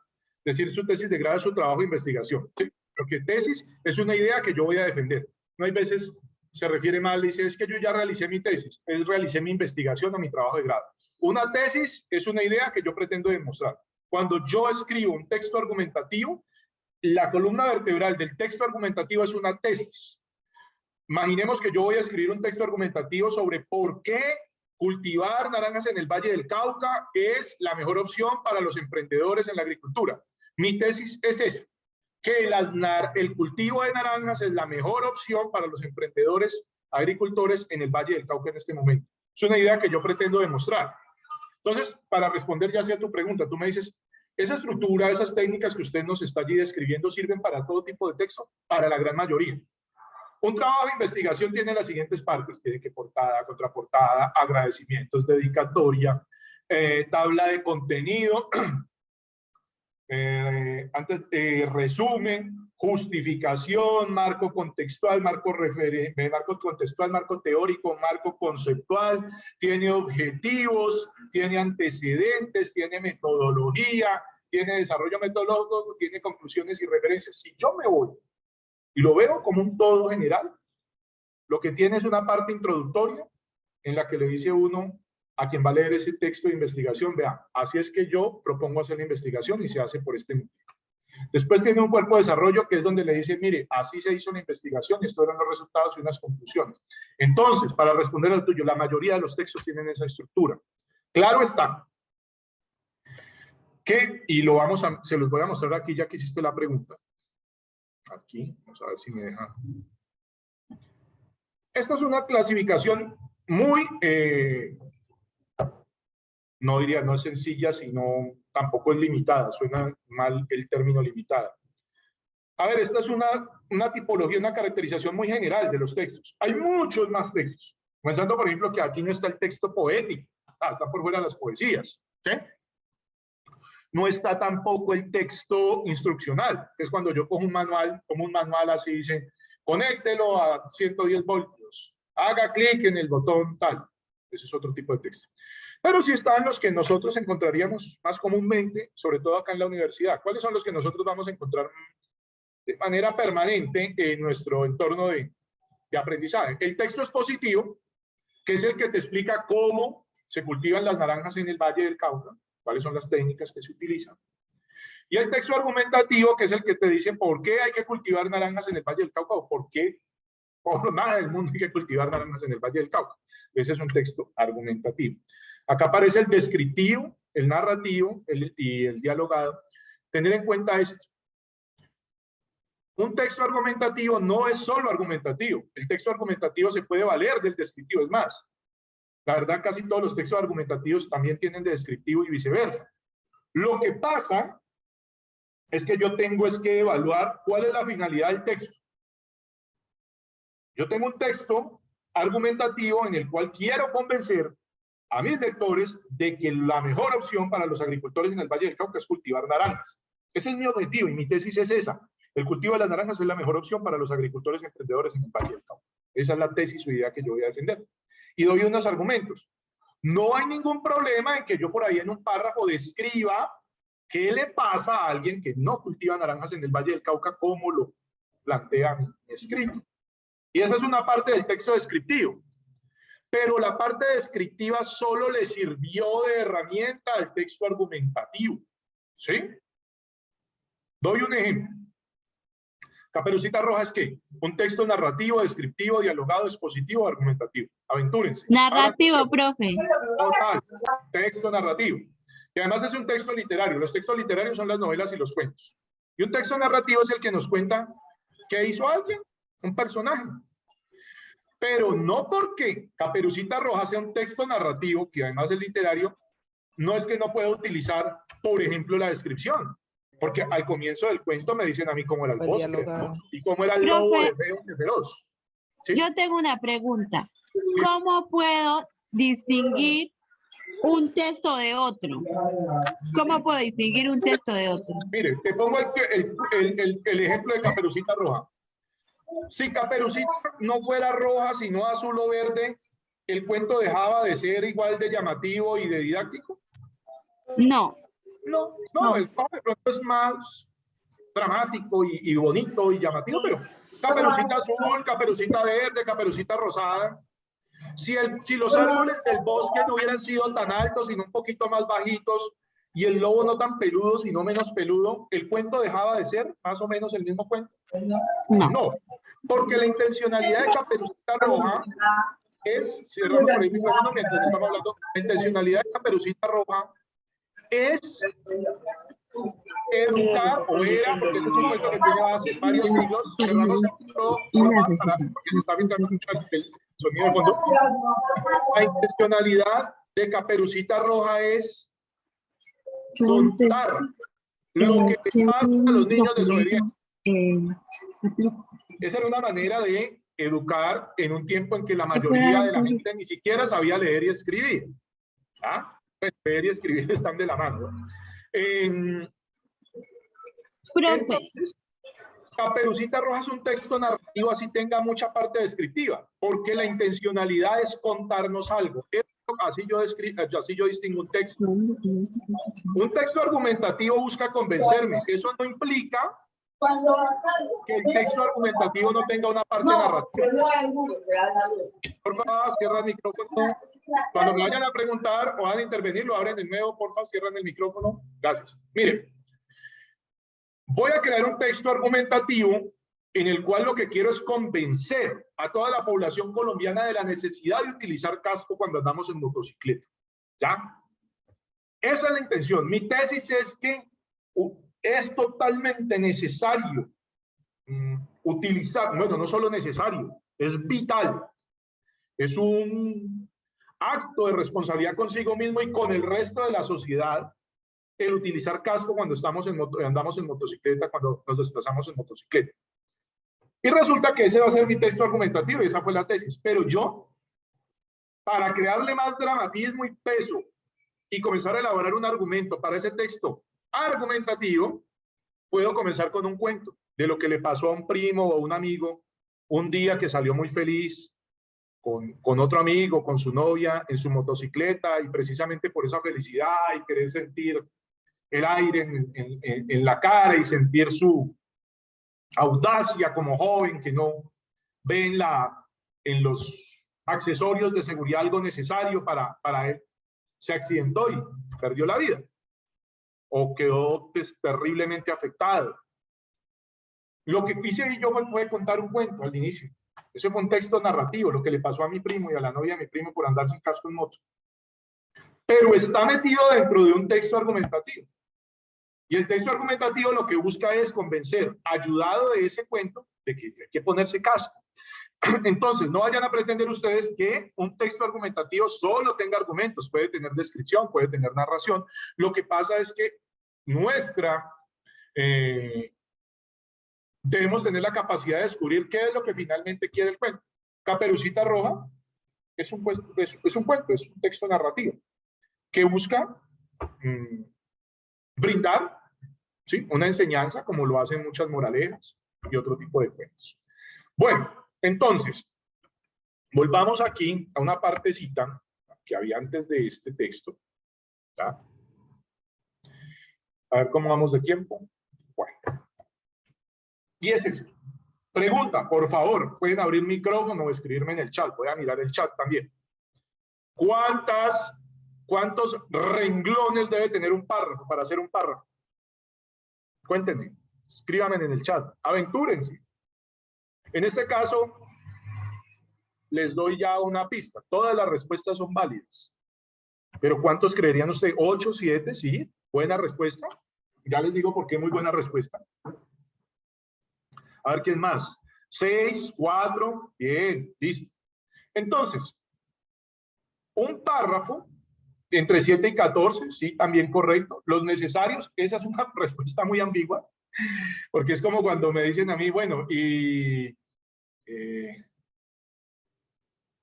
S2: decir su tesis de grado es su trabajo de investigación, ¿sí? Porque tesis es una idea que yo voy a defender. No hay veces se refiere mal y dice, es que yo ya realicé mi tesis, realicé mi investigación o mi trabajo de grado. Una tesis es una idea que yo pretendo demostrar. Cuando yo escribo un texto argumentativo, la columna vertebral del texto argumentativo es una tesis. Imaginemos que yo voy a escribir un texto argumentativo sobre por qué cultivar naranjas en el Valle del Cauca es la mejor opción para los emprendedores en la agricultura. Mi tesis es esa, que el cultivo de naranjas es la mejor opción para los emprendedores agricultores en el Valle del Cauca en este momento. Es una idea que yo pretendo demostrar. Entonces, para responder ya hacia tu pregunta, tú me dices, esa estructura, esas técnicas que usted nos está allí describiendo sirven para todo tipo de texto, para la gran mayoría. Un trabajo de investigación tiene las siguientes partes, tiene que portada, contraportada, agradecimientos, dedicatoria, tabla de contenido, resumen, justificación, marco contextual, marco contextual, marco teórico, marco conceptual, tiene objetivos, tiene antecedentes, tiene metodología, tiene desarrollo metodológico, tiene conclusiones y referencias. Si yo me voy y lo veo como un todo general, lo que tiene es una parte introductoria en la que le dice uno a quien va a leer ese texto de investigación, vea, así es que yo propongo hacer la investigación y se hace por este motivo. Después tiene un cuerpo de desarrollo que es donde le dice, mire, así se hizo la investigación y estos eran los resultados y unas conclusiones. Entonces, para responder al tuyo, la mayoría de los textos tienen esa estructura. Claro está que, y se los voy a mostrar aquí ya que hiciste la pregunta. Aquí, vamos a ver si me deja. Esta es una clasificación muy, no es sencilla, sino tampoco es limitada, suena mal el término limitada. A ver, esta es una tipología, una caracterización muy general de los textos. Hay muchos más textos, pensando por ejemplo que aquí no está el texto poético, está por fuera de las poesías, ¿sí? No está tampoco el texto instruccional, que es cuando yo cojo un manual, como un manual así, dice, conéctelo a 110 voltios, haga clic en el botón tal. Ese es otro tipo de texto. Pero sí están los que nosotros encontraríamos más comúnmente, sobre todo acá en la universidad. ¿Cuáles son los que nosotros vamos a encontrar de manera permanente en nuestro entorno de aprendizaje? El texto expositivo, que es el que te explica cómo se cultivan las naranjas en el Valle del Cauca, cuáles son las técnicas que se utilizan. Y el texto argumentativo, que es el que te dice por qué hay que cultivar naranjas en el Valle del Cauca o por qué por nada del mundo hay que cultivar naranjas en el Valle del Cauca. Ese es un texto argumentativo. Acá aparece el descriptivo, el narrativo y el dialogado. tener en cuenta esto. Un texto argumentativo no es solo argumentativo. El texto argumentativo se puede valer del descriptivo. Es más, la verdad, casi todos los textos argumentativos también tienen de descriptivo y viceversa. Lo que pasa es que yo tengo que evaluar cuál es la finalidad del texto. Yo tengo un texto argumentativo en el cual quiero convencer a mis lectores de que la mejor opción para los agricultores en el Valle del Cauca es cultivar naranjas. Ese es mi objetivo y mi tesis es esa. El cultivo de las naranjas es la mejor opción para los agricultores y emprendedores en el Valle del Cauca. Esa es la tesis o idea que yo voy a defender. Y doy unos argumentos. No hay ningún problema en que yo por ahí en un párrafo describa qué le pasa a alguien que no cultiva naranjas en el Valle del Cauca, como lo plantea mi escrito. Y esa es una parte del texto descriptivo. Pero la parte descriptiva solo le sirvió de herramienta al texto argumentativo. ¿Sí? Doy un ejemplo. Caperucita Roja es ¿qué? Un texto narrativo, descriptivo, dialogado, expositivo, argumentativo. Aventúrense.
S7: Narrativo, profe.
S2: Total. Texto narrativo. Y además es un texto literario. Los textos literarios son las novelas y los cuentos. Y un texto narrativo es el que nos cuenta qué hizo alguien, un personaje. Pero no porque Caperucita Roja sea un texto narrativo, que además es literario, no es que no pueda utilizar, por ejemplo, la descripción. Porque al comienzo del cuento me dicen a mí cómo era el bosque, ¿no? Y cómo era el lobo de feo y feroz. ¿Sí?
S7: Yo tengo una pregunta. ¿Cómo puedo distinguir un texto de otro? ¿Cómo puedo distinguir un texto de otro?
S2: Mire, te pongo el ejemplo de Caperucita Roja. Si Caperucita no fuera roja, sino azul o verde, ¿el cuento dejaba de ser igual de llamativo y de didáctico?
S7: No.
S2: No, el cuento de pronto es más dramático y bonito y llamativo, pero Caperucita azul, Caperucita verde, Caperucita rosada. Si los árboles del bosque no hubieran sido tan altos, sino un poquito más bajitos, y el lobo no tan peludo, sino menos peludo, ¿el cuento dejaba de ser más o menos el mismo cuento? No, porque la intencionalidad de Caperucita Roja es, cerramos por ahí mientras estamos hablando, la intencionalidad de Caperucita Roja es educar, o era, porque ese es un cuento que tiene hace varios siglos, cerramos el título, porque se está pintando mucho el sonido de fondo. La intencionalidad de Caperucita Roja es contar lo que pasa a los niños desobedientes. Esa era una manera de educar en un tiempo en que la mayoría de la gente ni siquiera sabía leer y escribir. ¿Ah? Pues leer y escribir están de la mano. Entonces, Caperucita Roja es un texto narrativo, así tenga mucha parte descriptiva, porque la intencionalidad es contarnos algo. Así yo distingo un texto. Un texto argumentativo busca convencerme. Eso no implica que el texto argumentativo no tenga una parte narrativa. Por favor, cierra el micrófono. Cuando me vayan a preguntar o van a intervenir, lo abren de nuevo. Por favor, cierran el micrófono. Gracias. Miren, voy a crear un texto argumentativo en el cual lo que quiero es convencer a toda la población colombiana de la necesidad de utilizar casco cuando andamos en motocicleta. ¿Ya? Esa es la intención. Mi tesis es que es totalmente necesario utilizar, bueno, no solo necesario, es vital. Es un acto de responsabilidad consigo mismo y con el resto de la sociedad el utilizar casco cuando andamos en motocicleta, cuando nos desplazamos en motocicleta. Y resulta que ese va a ser mi texto argumentativo y esa fue la tesis. Pero yo, para crearle más dramatismo y peso y comenzar a elaborar un argumento para ese texto argumentativo, puedo comenzar con un cuento de lo que le pasó a un primo o a un amigo un día que salió muy feliz con otro amigo, con su novia, en su motocicleta, y precisamente por esa felicidad y querer sentir el aire en la cara y sentir su audacia como joven que no ve en los accesorios de seguridad algo necesario para él, se accidentó y perdió la vida o quedó terriblemente afectado. Lo que hice yo fue contar un cuento al inicio. Ese fue un texto narrativo, lo que le pasó a mi primo y a la novia de mi primo por andar sin casco en moto. Pero está metido dentro de un texto argumentativo. Y el texto argumentativo lo que busca es convencer, ayudado de ese cuento, de que hay que ponerse casco. Entonces, no vayan a pretender ustedes que un texto argumentativo solo tenga argumentos, puede tener descripción, puede tener narración. Lo que pasa es que debemos tener la capacidad de descubrir qué es lo que finalmente quiere el cuento. Caperucita Roja es un cuento, es un texto narrativo que busca brindar, ¿sí?, una enseñanza, como lo hacen muchas moralejas y otro tipo de cuentos. Bueno, entonces, volvamos aquí a una partecita que había antes de este texto. ¿Ya? A ver cómo vamos de tiempo. Bueno. Y es eso. Pregunta, por favor, pueden abrir micrófono o escribirme en el chat. Voy a mirar el chat también. ¿Cuántos renglones debe tener un párrafo para hacer un párrafo? Cuéntenme, escríbanme en el chat, aventúrense. En este caso, les doy ya una pista. Todas las respuestas son válidas. Pero ¿cuántos creerían ustedes? 8, 7, sí, buena respuesta. Ya les digo por qué muy buena respuesta. A ver, ¿quién más? 6, 4, bien, listo. Entonces, un párrafo entre 7 y 14, sí, también correcto. Los necesarios, esa es una respuesta muy ambigua, porque es como cuando me dicen a mí, bueno, y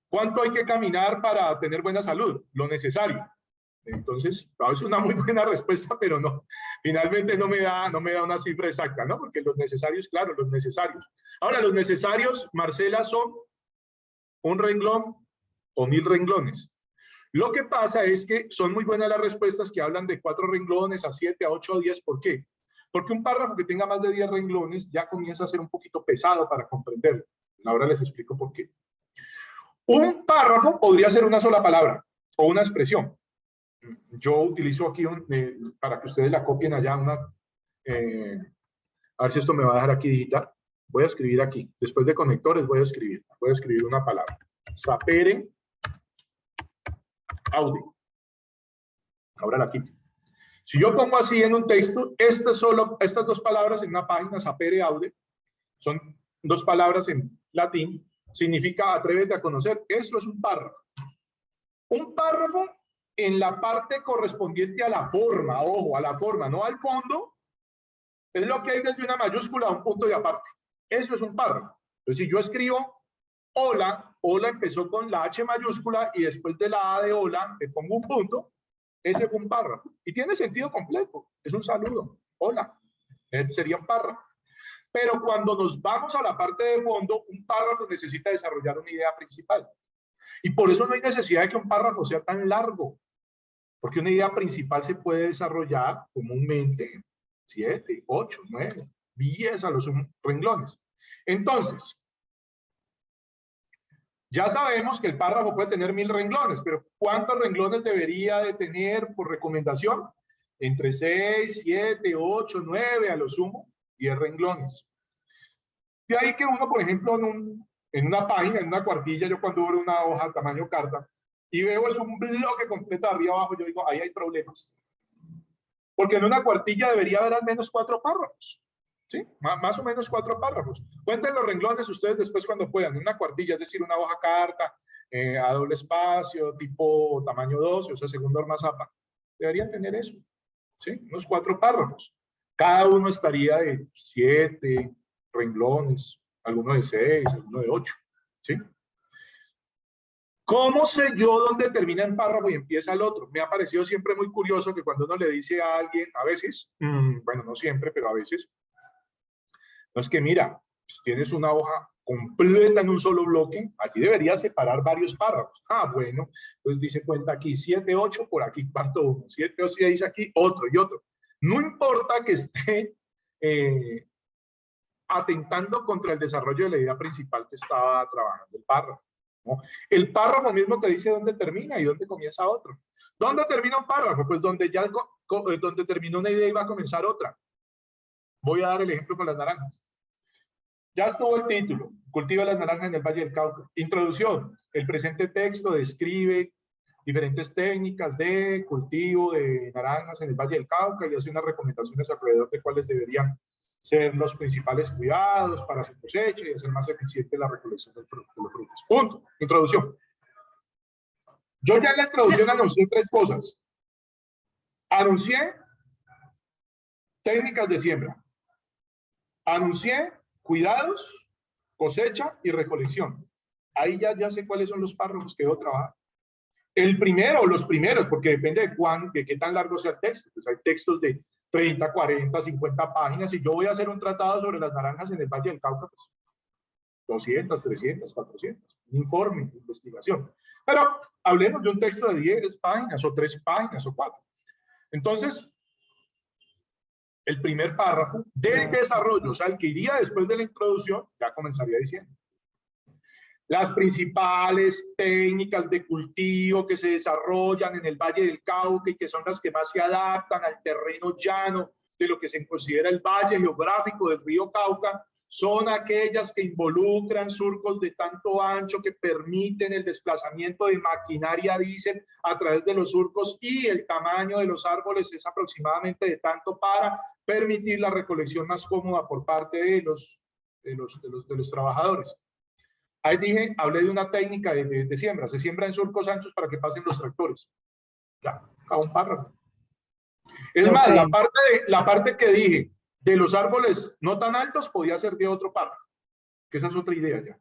S2: ¿cuánto hay que caminar para tener buena salud? Lo necesario. Entonces, es una muy buena respuesta, pero no, finalmente no me da una cifra exacta, ¿no? Porque los necesarios, claro, los necesarios. Ahora, los necesarios, Marcela, son un renglón o 1000 renglones. Lo que pasa es que son muy buenas las respuestas que hablan de 4 renglones, a 7, a 8, a 10. ¿Por qué? Porque un párrafo que tenga más de 10 renglones ya comienza a ser un poquito pesado para comprenderlo. Ahora les explico por qué. Un párrafo podría ser una sola palabra o una expresión. Yo utilizo aquí, para que ustedes la copien allá, a ver si esto me va a dejar aquí digital. Voy a escribir aquí. Después de conectores voy a escribir una palabra. Sapere audio. Ahora la quito. Si yo pongo así en un texto, estas 2 palabras en una página, sapere aude, son 2 palabras en latín, significa atrévete a conocer. Eso es un párrafo. Un párrafo en la parte correspondiente a la forma, ojo, a la forma, no al fondo, es lo que hay desde una mayúscula a un punto y aparte. Eso es un párrafo. Entonces, si yo escribo hola, hola empezó con la H mayúscula y después de la A de hola le pongo un punto, ese fue un párrafo. Y tiene sentido completo, es un saludo, hola, sería un párrafo. Pero cuando nos vamos a la parte de fondo, un párrafo necesita desarrollar una idea principal. Y por eso no hay necesidad de que un párrafo sea tan largo, porque una idea principal se puede desarrollar comúnmente 7, 8, 9, 10 a los renglones. Entonces, ya sabemos que el párrafo puede tener 1000 renglones, pero ¿cuántos renglones debería de tener por recomendación? Entre 6, 7, 8, 9, a lo sumo, 10 renglones. De ahí que uno, por ejemplo, en una página, en una cuartilla, yo cuando abro una hoja tamaño carta y veo es un bloque completo de arriba abajo, yo digo, ahí hay problemas. Porque en una cuartilla debería haber al menos 4 párrafos. ¿Sí? Más o menos 4 párrafos. Cuenten los renglones ustedes después cuando puedan. En una cuartilla, es decir, una hoja carta, a doble espacio, tipo tamaño 12, o sea, segundo Ormazapa. Deberían tener eso. ¿Sí? Unos 4 párrafos. Cada uno estaría de 7 renglones, alguno de 6, alguno de 8. ¿Sí? ¿Cómo sé yo dónde termina el párrafo y empieza el otro? Me ha parecido siempre muy curioso que cuando uno le dice a alguien, a veces, bueno, no siempre, pero a veces, no es que mira, si tienes una hoja completa en un solo bloque, aquí deberías separar varios párrafos. Ah, bueno, entonces dice cuenta aquí 7, 8, por aquí parto 1, 7 o 6 aquí, otro y otro. No importa que esté atentando contra el desarrollo de la idea principal que estaba trabajando el párrafo, ¿no? El párrafo mismo te dice dónde termina y dónde comienza otro. ¿Dónde termina un párrafo? Pues donde ya donde terminó una idea y va a comenzar otra. Voy a dar el ejemplo con las naranjas. Ya estuvo el título, cultiva las naranjas en el Valle del Cauca. Introducción, el presente texto describe diferentes técnicas de cultivo de naranjas en el Valle del Cauca y hace unas recomendaciones alrededor de cuáles deberían ser los principales cuidados para su cosecha y hacer más eficiente la recolección de los frutos. Punto. Introducción. Yo ya en la introducción anuncié 3 cosas. Anuncié técnicas de siembra. Anuncié cuidados, cosecha y recolección. Ahí ya sé cuáles son los párrafos que debo trabajar. El primero o los primeros, porque depende de qué tan largo sea el texto. Pues hay textos de 30, 40, 50 páginas, y yo voy a hacer un tratado sobre las naranjas en el Valle del Cauca, pues 200, 300, 400, un informe, investigación. Pero hablemos de un texto de 10 páginas, o 3 páginas, o 4. Entonces, el primer párrafo del desarrollo, o sea, el que iría después de la introducción, ya comenzaría diciendo las principales técnicas de cultivo que se desarrollan en el Valle del Cauca y que son las que más se adaptan al terreno llano de lo que se considera el valle geográfico del río Cauca, son aquellas que involucran surcos de tanto ancho que permiten el desplazamiento de maquinaria diésel a través de los surcos, y el tamaño de los árboles es aproximadamente de tanto para permitir la recolección más cómoda por parte de los trabajadores. Ahí hablé de una técnica de siembra. Se siembra en surcos anchos para que pasen los tractores. Ya, a un párrafo. Es más, la parte que dije de los árboles no tan altos podía ser de otro párrafo, que esa es otra idea ya.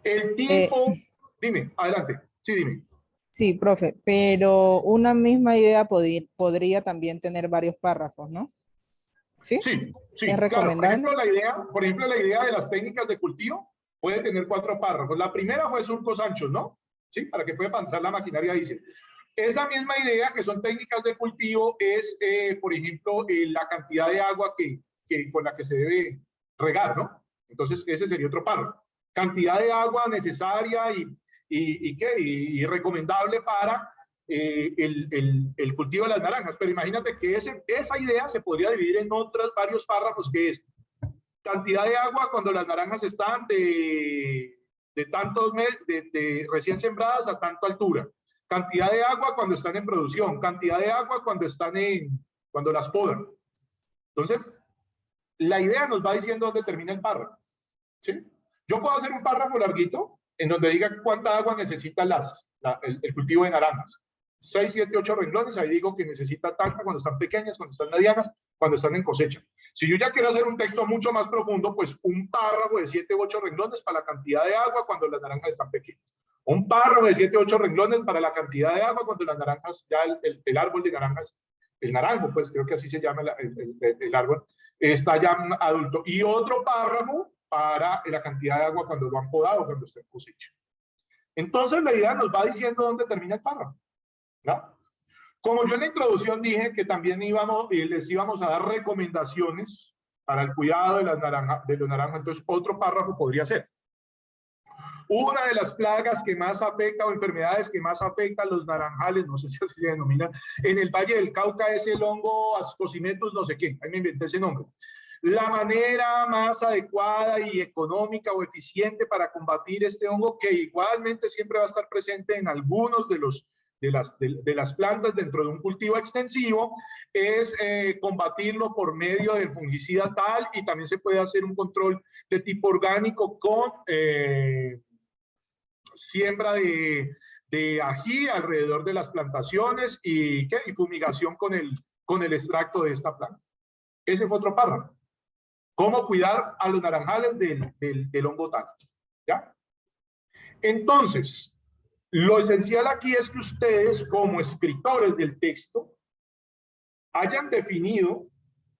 S2: El tipo, dime, adelante, sí, dime.
S8: Sí, profe, pero una misma idea podría también tener varios párrafos, ¿no? Sí,
S2: sí,
S8: ¿es recomendable?
S2: Claro, por ejemplo, la idea de las técnicas de cultivo puede tener 4 párrafos. La primera fue surcos anchos, ¿no? Sí, para que pueda pasar la maquinaria diésel. Esa misma idea, que son técnicas de cultivo, es, por ejemplo, la cantidad de agua con la que se debe regar, ¿no? Entonces, ese sería otro párrafo. Cantidad de agua necesaria y recomendable para el cultivo de las naranjas. Pero imagínate que esa idea se podría dividir en varios párrafos, que es cantidad de agua cuando las naranjas están de tantos meses, de recién sembradas a tanta altura. Cantidad de agua cuando están en producción, cantidad de agua cuando las podan. Entonces, la idea nos va diciendo dónde termina el párrafo, ¿sí? Yo puedo hacer un párrafo larguito en donde diga cuánta agua necesita el cultivo de naranjas. 6, 7, 8 renglones, ahí digo que necesita tanta cuando están pequeñas, cuando están medianas, cuando están en cosecha. Si yo ya quiero hacer un texto mucho más profundo, pues un párrafo de 7 u 8 renglones para la cantidad de agua cuando las naranjas están pequeñas. Un párrafo de 7 u 8 renglones para la cantidad de agua cuando las naranjas, ya el árbol de naranjas, el naranjo, pues creo que así se llama el árbol, está ya adulto. Y otro párrafo para la cantidad de agua cuando lo han podado, cuando está en cosecha. Entonces la idea nos va diciendo dónde termina el párrafo, ¿no? Como yo en la introducción dije que también les íbamos a dar recomendaciones para el cuidado de los naranjas, entonces otro párrafo podría ser: una de las plagas que más afecta o enfermedades que más afectan a los naranjales, no sé si así se denomina, en el Valle del Cauca es el hongo Ascosimetus no sé qué, ahí me inventé ese nombre. La manera más adecuada y económica o eficiente para combatir este hongo, que igualmente siempre va a estar presente en algunos de las plantas dentro de un cultivo extensivo, es combatirlo por medio del fungicida tal, y también se puede hacer un control de tipo orgánico con siembra de ají alrededor de las plantaciones y fumigación con el extracto de esta planta. Ese fue otro párrafo. ¿Cómo cuidar a los naranjales del hongo tal? ¿Ya? Entonces, lo esencial aquí es que ustedes, como escritores del texto, hayan definido,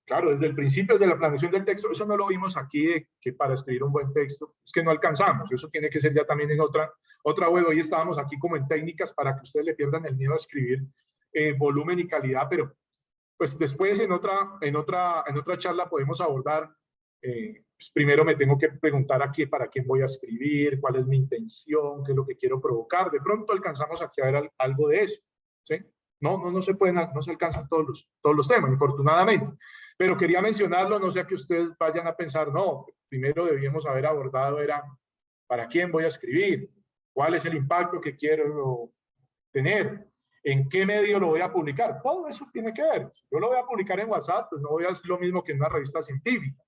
S2: claro, desde el principio, desde la planeación del texto, eso no lo vimos aquí, que para escribir un buen texto, es que no alcanzamos, eso tiene que ser ya también en otra web. Hoy estábamos aquí como en técnicas para que ustedes le pierdan el miedo a escribir volumen y calidad, pero pues después en otra charla podemos abordar. Pues primero me tengo que preguntar aquí para quién voy a escribir, cuál es mi intención, qué es lo que quiero provocar. De pronto alcanzamos aquí a ver algo de eso, ¿sí? No se pueden, no se alcanzan todos los temas, infortunadamente. Pero quería mencionarlo, no sea que ustedes vayan a pensar, no, primero debíamos haber abordado era para quién voy a escribir, cuál es el impacto que quiero tener, en qué medio lo voy a publicar, todo eso tiene que ver. Si yo lo voy a publicar en WhatsApp, pues no voy a hacer lo mismo que en una revista científica.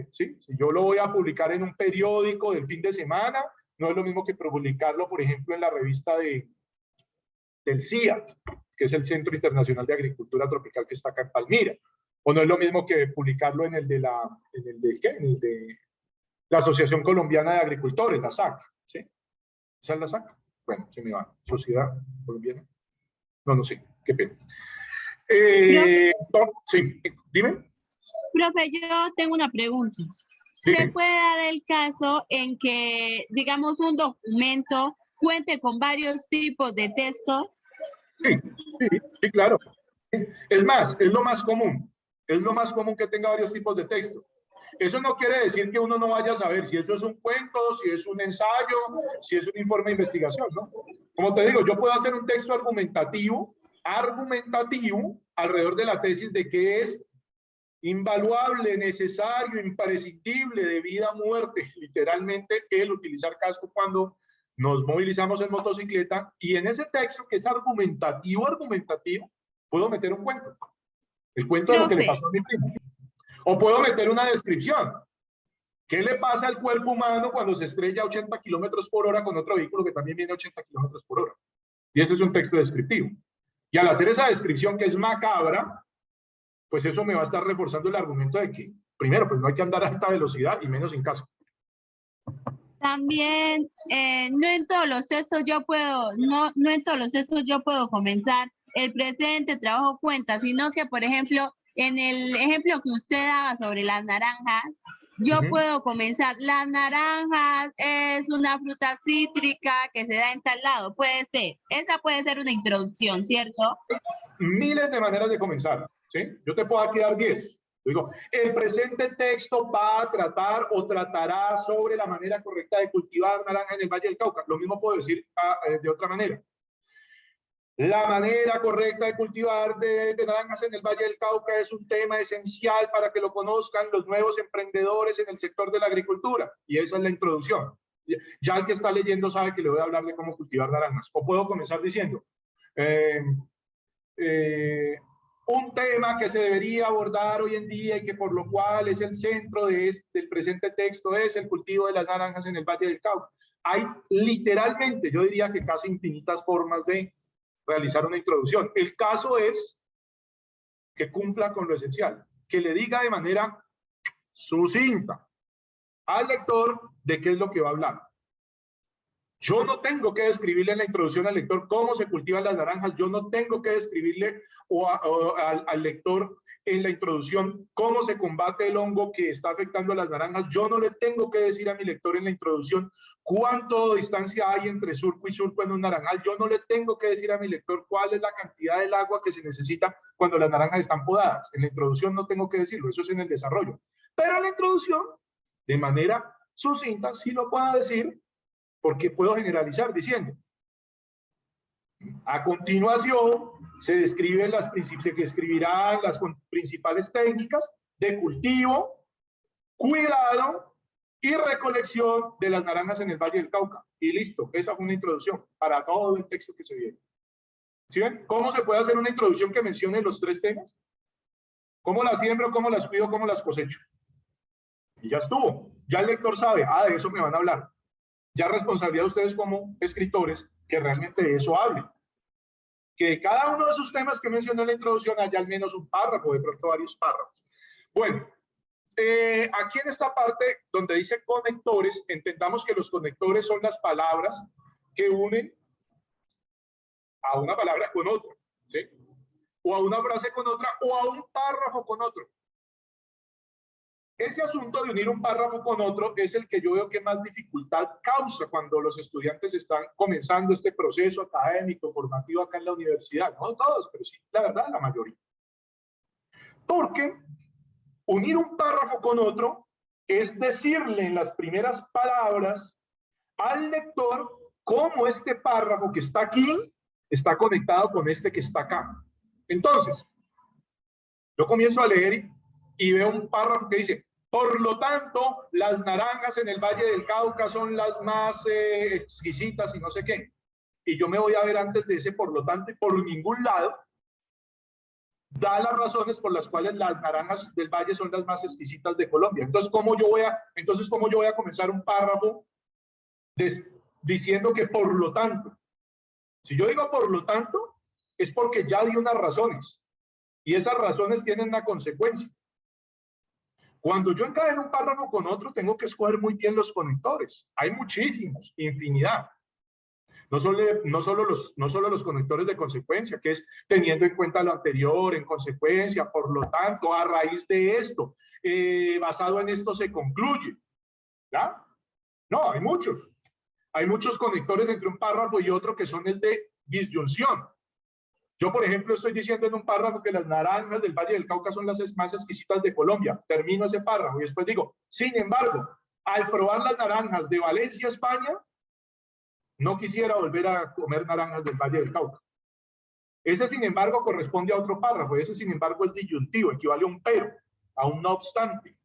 S2: ¿Sí? Si yo lo voy a publicar en un periódico del fin de semana, no es lo mismo que publicarlo, por ejemplo, en la revista del CIAT, que es el Centro Internacional de Agricultura Tropical que está acá en Palmira. O no es lo mismo que publicarlo en el de la Asociación Colombiana de Agricultores, la SAC. ¿Sí? ¿Esa es la SAC? Bueno, se me va. Sociedad Colombiana. No sé. Qué pena. Sí, dime.
S7: Profe, yo tengo una pregunta. ¿Se puede dar el caso en que, digamos, un documento cuente con varios tipos de texto?
S2: Sí, claro. Es más, es lo más común. Es lo más común que tenga varios tipos de texto. Eso no quiere decir que uno no vaya a saber si eso es un cuento, si es un ensayo, si es un informe de investigación, ¿no? Como te digo, yo puedo hacer un texto argumentativo alrededor de la tesis de que es invaluable, necesario, imprescindible, de vida a muerte, literalmente, el utilizar casco cuando nos movilizamos en motocicleta, y en ese texto que es argumentativo, puedo meter un cuento. El cuento de lo que le pasó a mi primo. O puedo meter una descripción. ¿Qué le pasa al cuerpo humano cuando se estrella a 80 kilómetros por hora con otro vehículo que también viene a 80 kilómetros por hora? Y ese es un texto descriptivo. Y al hacer esa descripción que es macabra, pues eso me va a estar reforzando el argumento de que, primero, pues no hay que andar a alta velocidad y menos en casco.
S7: También, no en todos los textos yo puedo comenzar el presente, trabajo, cuenta, sino que, por ejemplo, en el ejemplo que usted daba sobre las naranjas, yo puedo comenzar, las naranjas es una fruta cítrica que se da en tal lado, puede ser, esa puede ser una introducción, ¿cierto?
S2: Miles de maneras de comenzar, ¿sí? Yo te puedo aquí dar 10. Digo, el presente texto va a tratar o tratará sobre la manera correcta de cultivar naranja en el Valle del Cauca. Lo mismo puedo decir de otra manera. La manera correcta de cultivar de naranjas en el Valle del Cauca es un tema esencial para que lo conozcan los nuevos emprendedores en el sector de la agricultura. Y esa es la introducción. Ya el que está leyendo sabe que le voy a hablar de cómo cultivar naranjas. O puedo comenzar diciendo, un tema que se debería abordar hoy en día y que por lo cual es el centro del presente texto es el cultivo de las naranjas en el Valle del Cauca. Hay literalmente, yo diría que casi infinitas formas de realizar una introducción. El caso es que cumpla con lo esencial, que le diga de manera sucinta al lector de qué es lo que va a hablar. Yo no tengo que describirle en la introducción al lector cómo se cultivan las naranjas, yo no tengo que describirle al lector en la introducción cómo se combate el hongo que está afectando a las naranjas, yo no le tengo que decir a mi lector en la introducción cuánto distancia hay entre surco y surco en un naranjal, yo no le tengo que decir a mi lector cuál es la cantidad del agua que se necesita cuando las naranjas están podadas. En la introducción no tengo que decirlo, eso es en el desarrollo. Pero en la introducción, de manera sucinta, sí lo puedo decir, porque puedo generalizar diciendo, a continuación se describirán las principales técnicas de cultivo, cuidado y recolección de las naranjas en el Valle del Cauca. Y listo, esa fue una introducción para todo el texto que se viene. ¿Sí ven? ¿Cómo se puede hacer una introducción que mencione los 3 temas? ¿Cómo las siembro, cómo las cuido, cómo las cosecho? Y ya estuvo. Ya el lector sabe, de eso me van a hablar. Ya responsabilidad de ustedes como escritores que realmente de eso hablen. Que de cada uno de esos temas que mencioné en la introducción haya al menos un párrafo, de pronto varios párrafos. Bueno, aquí en esta parte donde dice conectores, entendamos que los conectores son las palabras que unen a una palabra con otra, ¿sí? O a una frase con otra, o a un párrafo con otro. Ese asunto de unir un párrafo con otro es el que yo veo que más dificultad causa cuando los estudiantes están comenzando este proceso académico, formativo acá en la universidad. No todos, pero sí, la verdad, la mayoría. Porque unir un párrafo con otro es decirle en las primeras palabras al lector cómo este párrafo que está aquí está conectado con este que está acá. Entonces, yo comienzo a leer y veo un párrafo que dice: por lo tanto, las naranjas en el Valle del Cauca son las más exquisitas y no sé qué. y yo me voy a ver antes de ese por lo tanto, y por ningún lado da las razones por las cuales las naranjas del valle son las más exquisitas de Colombia. Entonces, ¿cómo yo voy a comenzar un párrafo diciendo que por lo tanto? Si yo digo por lo tanto, es porque ya di unas razones, y esas razones tienen una consecuencia. Cuando yo encadeno un párrafo con otro, tengo que escoger muy bien los conectores. Hay muchísimos, infinidad. No solo los conectores de consecuencia, que es teniendo en cuenta lo anterior, en consecuencia, por lo tanto, a raíz de esto, basado en esto se concluye. ¿Ya? No, hay muchos. Hay muchos conectores entre un párrafo y otro que son el de disyunción. Yo, por ejemplo, estoy diciendo en un párrafo que las naranjas del Valle del Cauca son las más exquisitas de Colombia. Termino ese párrafo y después digo, sin embargo, al probar las naranjas de Valencia, España, no quisiera volver a comer naranjas del Valle del Cauca. Ese, sin embargo, corresponde a otro párrafo. Ese, sin embargo, es disyuntivo, equivale a un pero, a un no obstante.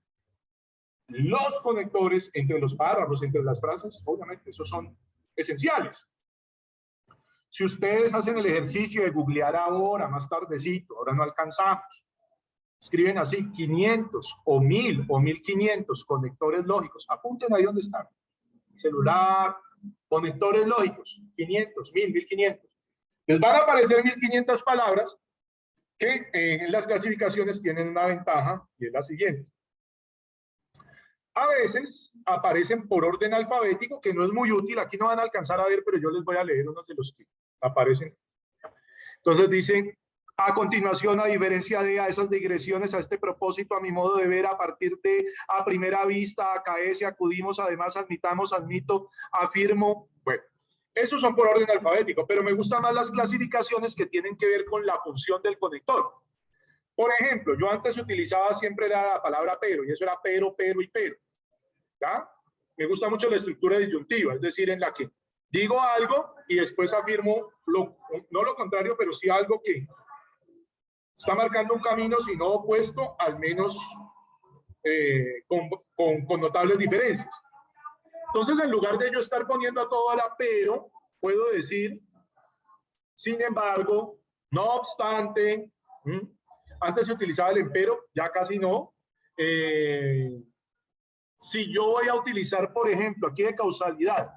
S2: Los conectores entre los párrafos, entre las frases, obviamente, esos son esenciales. Si ustedes hacen el ejercicio de googlear ahora, más tardecito, ahora no alcanzamos, escriben así 500 o 1000 o 1500 conectores lógicos, apunten ahí donde están, celular, conectores lógicos, 500, 1000, 1500. Les van a aparecer 1500 palabras que en las clasificaciones tienen una ventaja y es la siguiente. A veces aparecen por orden alfabético, que no es muy útil, aquí no van a alcanzar a ver, pero yo les voy a leer unos de los que aparecen. Entonces dicen, a continuación, a diferencia de esas digresiones a este propósito, a mi modo de ver, a partir de a primera vista, acaece, acudimos, además, admitamos, admito, afirmo. Bueno, esos son por orden alfabético, pero me gustan más las clasificaciones que tienen que ver con la función del conector. Por ejemplo, yo antes utilizaba siempre la palabra pero, y eso era pero, pero y pero. ¿Ya? Me gusta mucho la estructura disyuntiva, es decir, en la que digo algo y después afirmo, no lo contrario, pero sí algo que está marcando un camino, si no opuesto, al menos con notables diferencias. Entonces, en lugar de yo estar poniendo a todo a pero, puedo decir, sin embargo, no obstante, antes se utilizaba el empero, ya casi no. Si yo voy a utilizar, por ejemplo, aquí de causalidad,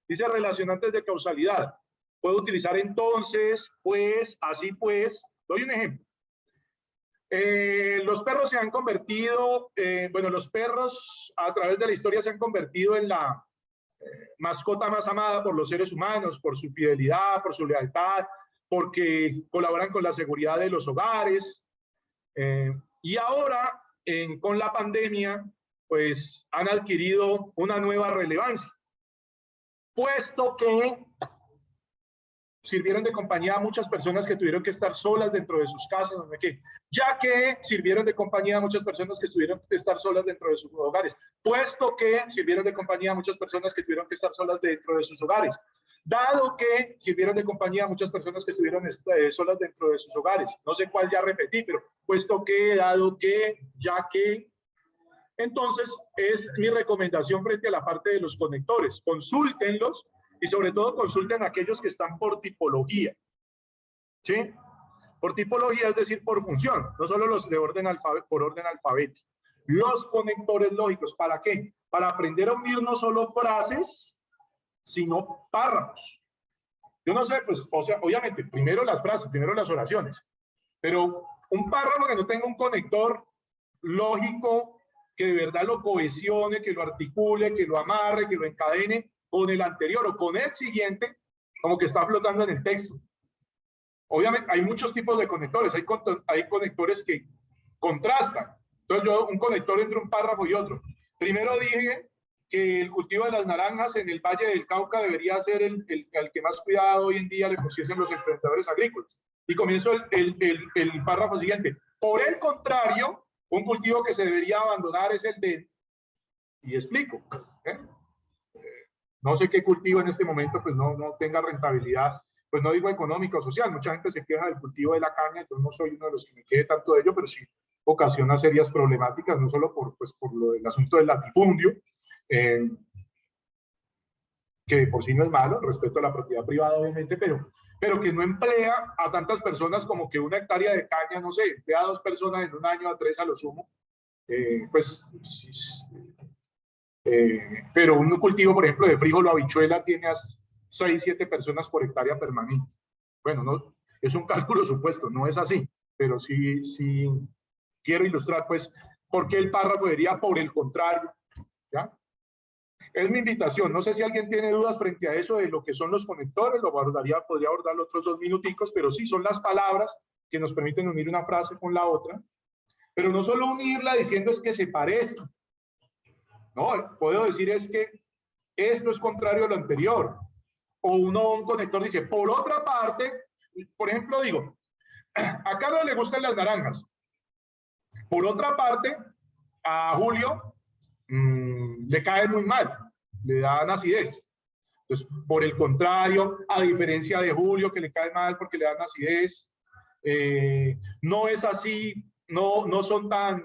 S2: dice relacionantes de causalidad, puedo utilizar entonces, pues, así pues. Doy un ejemplo. Los perros se han convertido, bueno, los perros a través de la historia se han convertido en la mascota más amada por los seres humanos, por su fidelidad, por su lealtad, porque colaboran con la seguridad de los hogares. Y ahora, con la pandemia, pues han adquirido una nueva relevancia, puesto que sirvieron de compañía a muchas personas que tuvieron que estar solas dentro de sus casas, ya que sirvieron de compañía a muchas personas que tuvieron que estar solas dentro de sus hogares, puesto que sirvieron de compañía a muchas personas que tuvieron que estar solas dentro de sus hogares, dado que sirvieron de compañía a muchas personas que estuvieron solas dentro de sus hogares. No sé cuál ya repetí, pero puesto que, dado que, ya que. Entonces, es mi recomendación frente a la parte de los conectores. Consúltenlos y sobre todo consulten aquellos que están por tipología. ¿Sí? Por tipología, es decir, por función. No solo los de por orden alfabético. Los conectores lógicos, ¿para qué? Para aprender a unir no solo frases, sino párrafos. Yo no sé, pues, o sea, obviamente, primero las frases, primero las oraciones. Pero un párrafo que no tenga un conector lógico, que de verdad lo cohesione, que lo articule, que lo amarre, que lo encadene con el anterior o con el siguiente, como que está flotando en el texto. Obviamente hay muchos tipos de conectores, hay conectores que contrastan. Entonces un conector entre un párrafo y otro. Primero dije que el cultivo de las naranjas en el Valle del Cauca debería ser el que más cuidado hoy en día le pusiesen los emprendedores agrícolas. Y comienzo el párrafo siguiente. Por el contrario, un cultivo que se debería abandonar es el de, y explico, no sé qué cultivo en este momento pues no tenga rentabilidad, pues no digo económica o social, mucha gente se queja del cultivo de la caña, entonces no soy uno de los que me quede tanto de ello, pero sí ocasiona serias problemáticas, no solo por lo del asunto del latifundio, que de por sí no es malo, respeto a la propiedad privada obviamente, pero que no emplea a tantas personas como que una hectárea de caña, no sé, emplea a 2 personas en un año, a 3 a lo sumo. Pero un cultivo, por ejemplo, de frijol o habichuela tiene a 6, 7 personas por hectárea permanente. Bueno, no, es un cálculo supuesto, no es así, pero sí quiero ilustrar, pues, por qué el párrafo diría por el contrario, ¿ya? Es mi invitación. No sé si alguien tiene dudas frente a eso de lo que son los conectores, podría abordar otros 2 minuticos, pero sí, son las palabras que nos permiten unir una frase con la otra, pero no solo unirla diciendo es que se parece. No, puedo decir es que esto es contrario a lo anterior. O un conector dice, por otra parte, por ejemplo, digo, a Carlos le gustan las naranjas. Por otra parte, a Julio le cae muy mal, le dan acidez. Entonces, por el contrario, a diferencia de Julio, que le cae mal porque le dan acidez, no es así, no son tan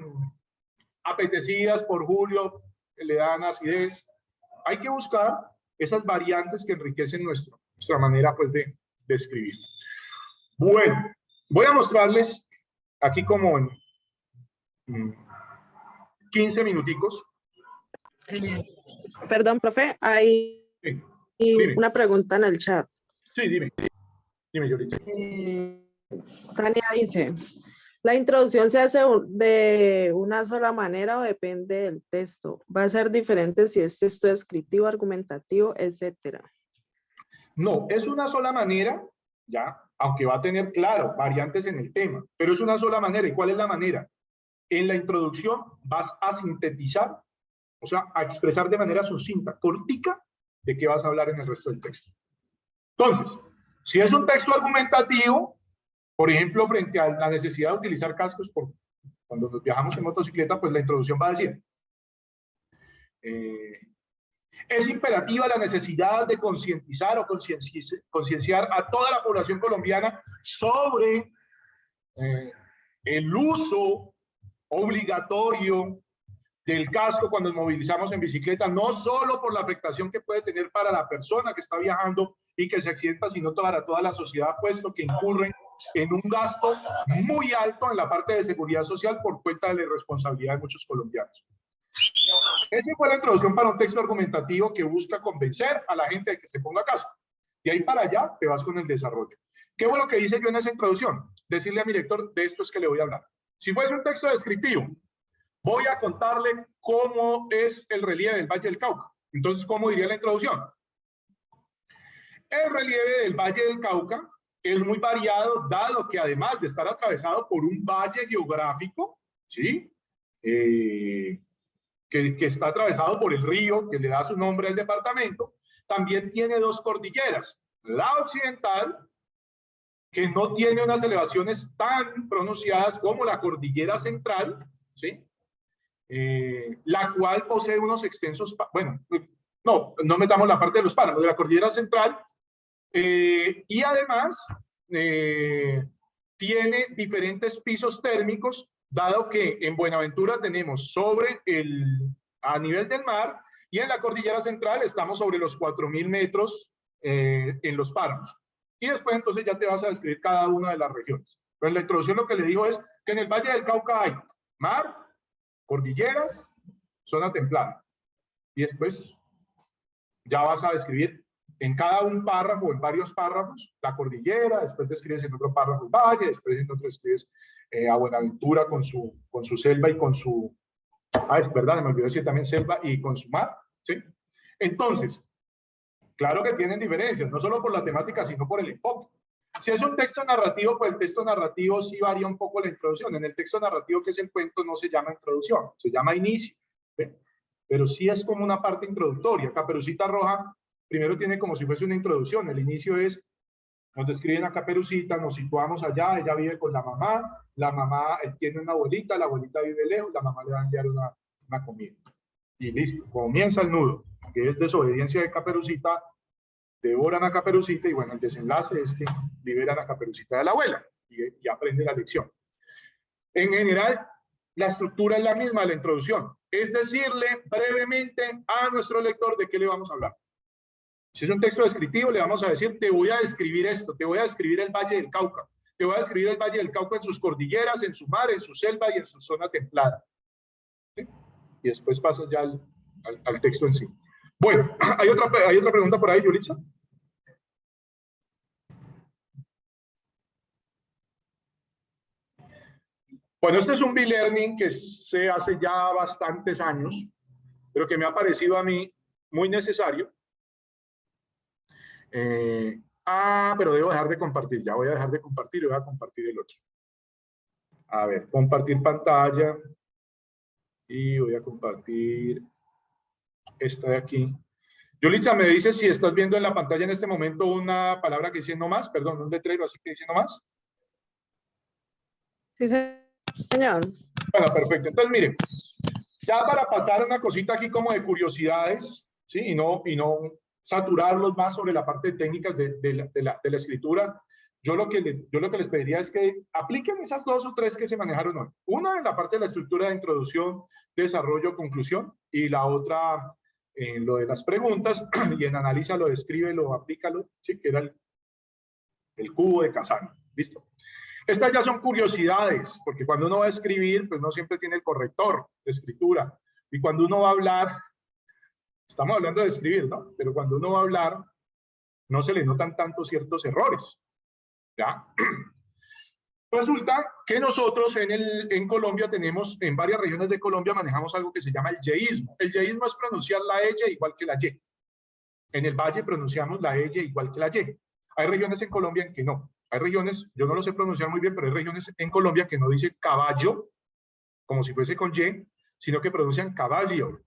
S2: apetecidas por Julio, que le dan acidez. Hay que buscar esas variantes que enriquecen nuestra manera, pues, de escribir. Bueno, voy a mostrarles aquí como en 15 minuticos.
S9: Perdón, profe, hay
S2: Dime.
S9: una pregunta en el chat.
S2: Sí, dime, Yorita.
S9: Tania dice, ¿la introducción se hace de una sola manera o depende del texto? ¿Va a ser diferente si es texto descriptivo, argumentativo, etcétera?
S2: No, es una sola manera, ya, aunque va a tener, claro, variantes en el tema, pero es una sola manera. ¿Y cuál es la manera? En la introducción vas a sintetizar, o sea, a expresar de manera sucinta, cortica, de qué vas a hablar en el resto del texto. Entonces, si es un texto argumentativo, por ejemplo, frente a la necesidad de utilizar cascos cuando nos viajamos en motocicleta, pues la introducción va a decir, es imperativa la necesidad de concientizar o concienciar a toda la población colombiana sobre el uso obligatorio del casco cuando nos movilizamos en bicicleta, no solo por la afectación que puede tener para la persona que está viajando y que se accidenta, sino para toda la sociedad, puesto que incurre en un gasto muy alto en la parte de seguridad social por cuenta de la irresponsabilidad de muchos colombianos. Esa fue la introducción para un texto argumentativo que busca convencer a la gente de que se ponga casco. De ahí para allá te vas con el desarrollo. ¿Qué fue lo que hice yo en esa introducción? Decirle a mi lector, de esto es que le voy a hablar. Si fuese un texto descriptivo, voy a contarle cómo es el relieve del Valle del Cauca. Entonces, ¿cómo diría la introducción? El relieve del Valle del Cauca es muy variado, dado que además de estar atravesado por un valle geográfico, ¿sí? Que está atravesado por el río, que le da su nombre al departamento, también tiene 2 cordilleras. La occidental, que no tiene unas elevaciones tan pronunciadas como la cordillera central, ¿sí? La cual posee unos extensos, bueno, no metamos la parte de los páramos, de la cordillera central, y además tiene diferentes pisos térmicos, dado que en Buenaventura tenemos a nivel del mar, y en la cordillera central estamos sobre los 4.000 metros en los páramos. Y después entonces ya te vas a describir cada una de las regiones. Pero en la introducción lo que le digo es que en el Valle del Cauca hay mar, cordilleras, zona templada. Y después ya vas a describir en cada un párrafo, en varios párrafos, la cordillera, después describes en otro párrafo el valle, después en otro describes a Buenaventura con su selva y con su... es verdad, me olvidé decir también selva y con su mar, ¿sí? Entonces, claro que tienen diferencias, no solo por la temática, sino por el enfoque. Si es un texto narrativo, pues el texto narrativo sí varía un poco la introducción. En el texto narrativo, que es el cuento, no se llama introducción, se llama inicio, ¿sí? Pero sí es como una parte introductoria. Caperucita Roja primero tiene como si fuese una introducción. El inicio es, nos describen a Caperucita, nos situamos allá, ella vive con la mamá tiene una abuelita, la abuelita vive lejos, la mamá le va a enviar una comida. Y listo, comienza el nudo, que es desobediencia de Caperucita, devoran a Caperucita y bueno, el desenlace es que liberan a Caperucita de la abuela y aprende la lección. En general, la estructura es la misma de la introducción, es decirle brevemente a nuestro lector de qué le vamos a hablar. Si es un texto descriptivo, le vamos a decir, te voy a describir esto, te voy a describir el Valle del Cauca, te voy a describir el Valle del Cauca en sus cordilleras, en su mar, en su selva y en su zona templada. ¿Sí? Y después pasas ya al texto en sí. Bueno, ¿hay otra pregunta por ahí, Yulitza? Bueno, este es un B-Learning que se hace ya bastantes años, pero que me ha parecido a mí muy necesario. Pero debo dejar de compartir. Ya voy a dejar de compartir y voy a compartir el otro. A ver, compartir pantalla. Y voy a compartir esta de aquí. Yulitza, me dice si estás viendo en la pantalla en este momento una palabra que dice no más, perdón, un letrero así que dice no más.
S9: Sí, señor.
S2: Bueno, perfecto. Entonces, miren, ya para pasar una cosita aquí como de curiosidades, ¿sí? Y no saturarlos más sobre la parte de técnicas de la escritura, yo lo que les pediría es que apliquen esas 2 o 3 que se manejaron hoy. Una en la parte de la estructura de introducción, desarrollo, conclusión, y la otra en lo de las preguntas, y en analízalo, descríbelo, aplícalo, ¿sí? Que era el cubo de Kazan. ¿Listo? Estas ya son curiosidades, porque cuando uno va a escribir, pues no siempre tiene el corrector de escritura. Y cuando uno va a hablar, estamos hablando de escribir, ¿no? Pero cuando uno va a hablar, no se le notan tanto ciertos errores. ¿Ya? Resulta que nosotros en Colombia tenemos, en varias regiones de Colombia manejamos algo que se llama el yeísmo. El yeísmo es pronunciar la Y igual que la Y. En el valle pronunciamos la Y igual que la Y. Hay regiones en Colombia en que no. Hay regiones, yo no lo sé pronunciar muy bien, pero hay regiones en Colombia que no dicen caballo, como si fuese con Y, sino que pronuncian caballo,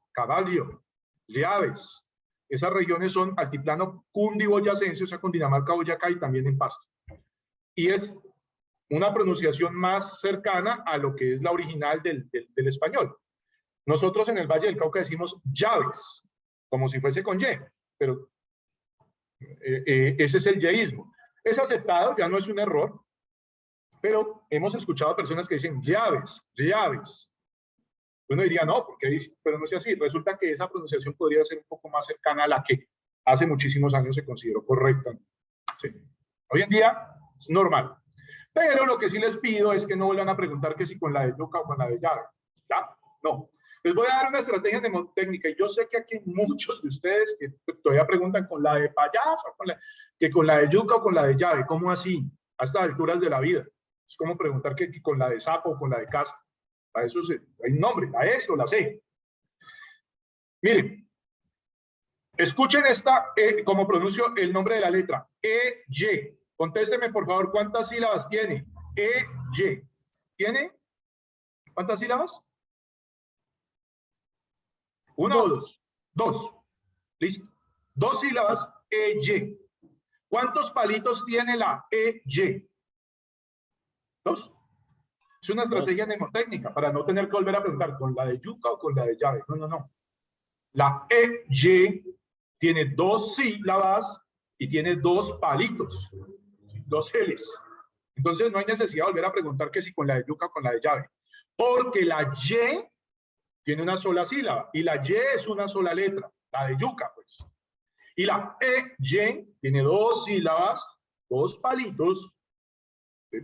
S2: llaves. Esas regiones son altiplano cundiboyacense, o sea, Cundinamarca, Boyacá y también en Pasto. Y es una pronunciación más cercana a lo que es la original del español. Nosotros en el Valle del Cauca decimos llaves, como si fuese con Y, pero ese es el yeísmo. Es aceptado, ya no es un error, pero hemos escuchado personas que dicen llaves. Uno diría, no, porque dice, pero no es así. Resulta que esa pronunciación podría ser un poco más cercana a la que hace muchísimos años se consideró correcta. Sí. Hoy en día es normal. Pero lo que sí les pido es que no vuelvan a preguntar que si con la de yuca o con la de llave. ¿Ya? No. Les voy a dar una estrategia mnemotécnica. Y yo sé que aquí muchos de ustedes que todavía preguntan con la de payaso, que con la de yuca o con la de llave. ¿Cómo así? A estas alturas de la vida. Es como preguntar que con la de sapo o con la de casa. Para eso hay un nombre, la S o la C. Miren, escuchen esta, como pronuncio el nombre de la letra. E-Y. Contésteme, por favor, ¿cuántas sílabas tiene? E-Y. ¿Tiene? ¿Cuántas sílabas? ¿Una o dos? Dos. Listo. 2 sílabas, E-Y. ¿Cuántos palitos tiene la E-Y? 2. Es una estrategia mnemotécnica para no tener que volver a preguntar con la de yuca o con la de llave. No. La E-Y tiene 2 sílabas y tiene 2 palitos, 2 L's. Entonces no hay necesidad de volver a preguntar que si con la de yuca o con la de llave. Porque la Y tiene una sola sílaba y la Y es una sola letra, la de yuca, pues. Y la E-Y tiene 2 sílabas, 2 palitos. ¿Sí?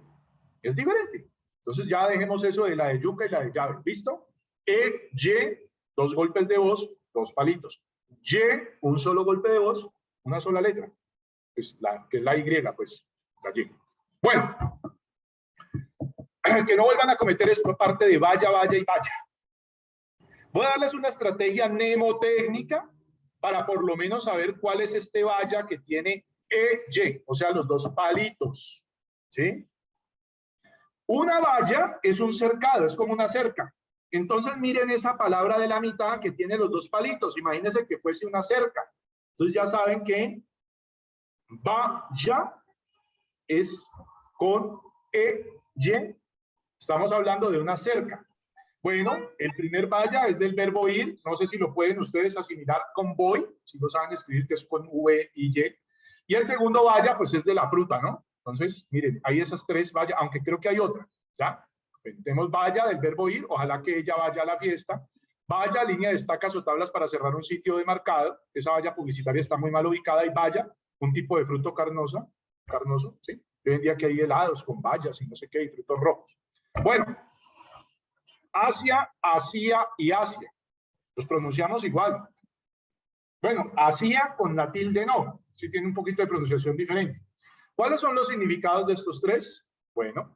S2: Es diferente. Entonces ya dejemos eso de la de yuca y la de llave. ¿Listo? E-Y, 2 golpes de voz, 2 palitos. Y, un solo golpe de voz, una sola letra. Pues que es la Y, pues, la Y. Bueno, que no vuelvan a cometer esta parte de vaya y vaya. Voy a darles una estrategia mnemotécnica para por lo menos saber cuál es este vaya que tiene E-Y, o sea, los 2 palitos. ¿Sí? Una valla es un cercado, es como una cerca. Entonces miren esa palabra de la mitad que tiene los 2 palitos. Imagínense que fuese una cerca. Entonces ya saben que valla es con E-Y. Estamos hablando de una cerca. Bueno, el primer vaya es del verbo ir. No sé si lo pueden ustedes asimilar con voy, si lo saben escribir, que es con V y Y. Y el segundo vaya, pues es de la fruta, ¿no? Entonces, miren, hay esas 3 vallas, aunque creo que hay otra, ¿ya? Tenemos vaya del verbo ir, ojalá que ella vaya a la fiesta. Valla, línea de estacas o tablas para cerrar un sitio demarcado. Esa valla publicitaria está muy mal ubicada. Y valla, un tipo de fruto carnoso, ¿sí? Hoy en día que hay helados con bayas y no sé qué, y frutos rojos. Bueno, Asia, Asia y Asia. Los pronunciamos igual. Bueno, Asia con la tilde no. Sí tiene un poquito de pronunciación diferente. ¿Cuáles son los significados de estos tres? Bueno,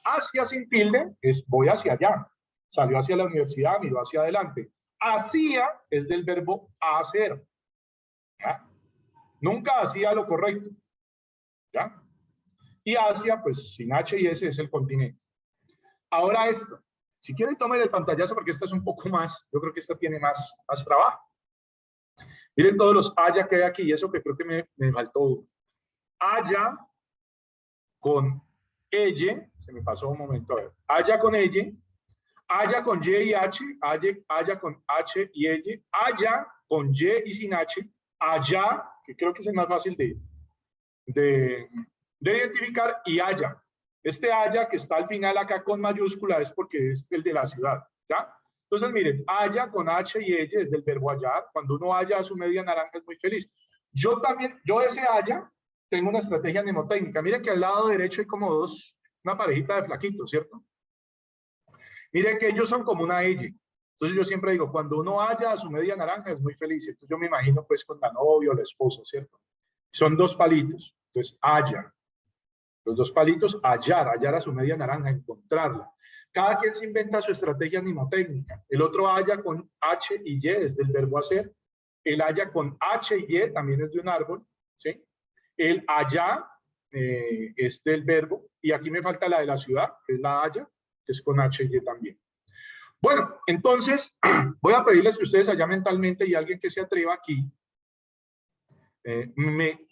S2: Asia sin tilde es voy hacia allá. Salió hacia la universidad, miró hacia adelante. Hacía es del verbo hacer. ¿Ya? Nunca hacía lo correcto. ¿Ya? Y Asia, pues sin H y S es el continente. Ahora esto. Si quieren, tomen el pantallazo porque esta es un poco más, yo creo que esta tiene más trabajo. Miren todos los haya que hay aquí, y eso que creo que me faltó. Haya con ella, se me pasó un momento, a ver. Haya con ella, haya con Y y H, haya con H y ella, haya con Y y sin H, allá, que creo que es el más fácil de identificar, y haya. Este haya que está al final acá con mayúscula es porque es el de la ciudad, ¿ya? Entonces, miren, haya con H y ella es del verbo hallar. Cuando uno halla a su media naranja es muy feliz. Yo también, yo ese haya, tengo una estrategia mnemotécnica. Miren que al lado derecho hay como una parejita de flaquitos, ¿cierto? Miren que ellos son como una ella. Entonces yo siempre digo, cuando uno halla a su media naranja es muy feliz. Entonces yo me imagino pues con la novia o la esposa, ¿cierto? Son dos palitos. Entonces, haya. Los dos palitos, hallar a su media naranja, encontrarla. Cada quien se inventa su estrategia mnemotécnica. El otro haya con H y Y es del verbo hacer. El haya con H y Y también es de un árbol, ¿sí? El allá es del verbo. Y aquí me falta la de la ciudad, que es la haya, que es con H y Y también. Bueno, entonces voy a pedirles que ustedes allá mentalmente y alguien que se atreva aquí me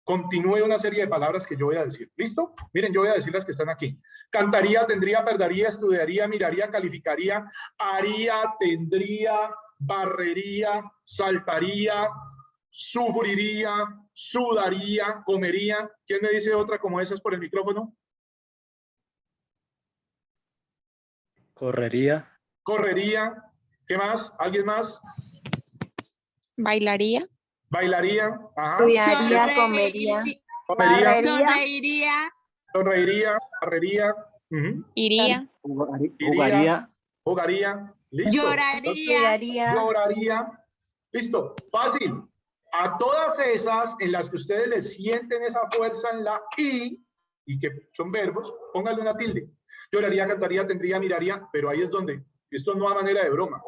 S2: continúe una serie de palabras que yo voy a decir. ¿Listo? Miren, yo voy a decir las que están aquí. Cantaría, tendría, perdería, estudiaría, miraría, calificaría, haría, tendría, barrería, saltaría, sufriría, sudaría, comería. ¿Quién me dice otra como esas por el micrófono?
S10: Correría.
S2: Correría. ¿Qué más? ¿Alguien más?
S3: Bailaría.
S2: Bailaría. Ajá.
S3: Estudiaría, comería.
S2: Comería.
S7: Sonreiría.
S2: Sonreiría. Barrería.
S3: Iría.
S10: Jugaría.
S2: Jugaría. Listo.
S7: Lloraría.
S2: Lloraría. Listo. Fácil. A todas esas en las que ustedes les sienten esa fuerza en la I y que son verbos, pónganle una tilde. Lloraría, cantaría, tendría, miraría, pero ahí es donde, esto no a manera de broma.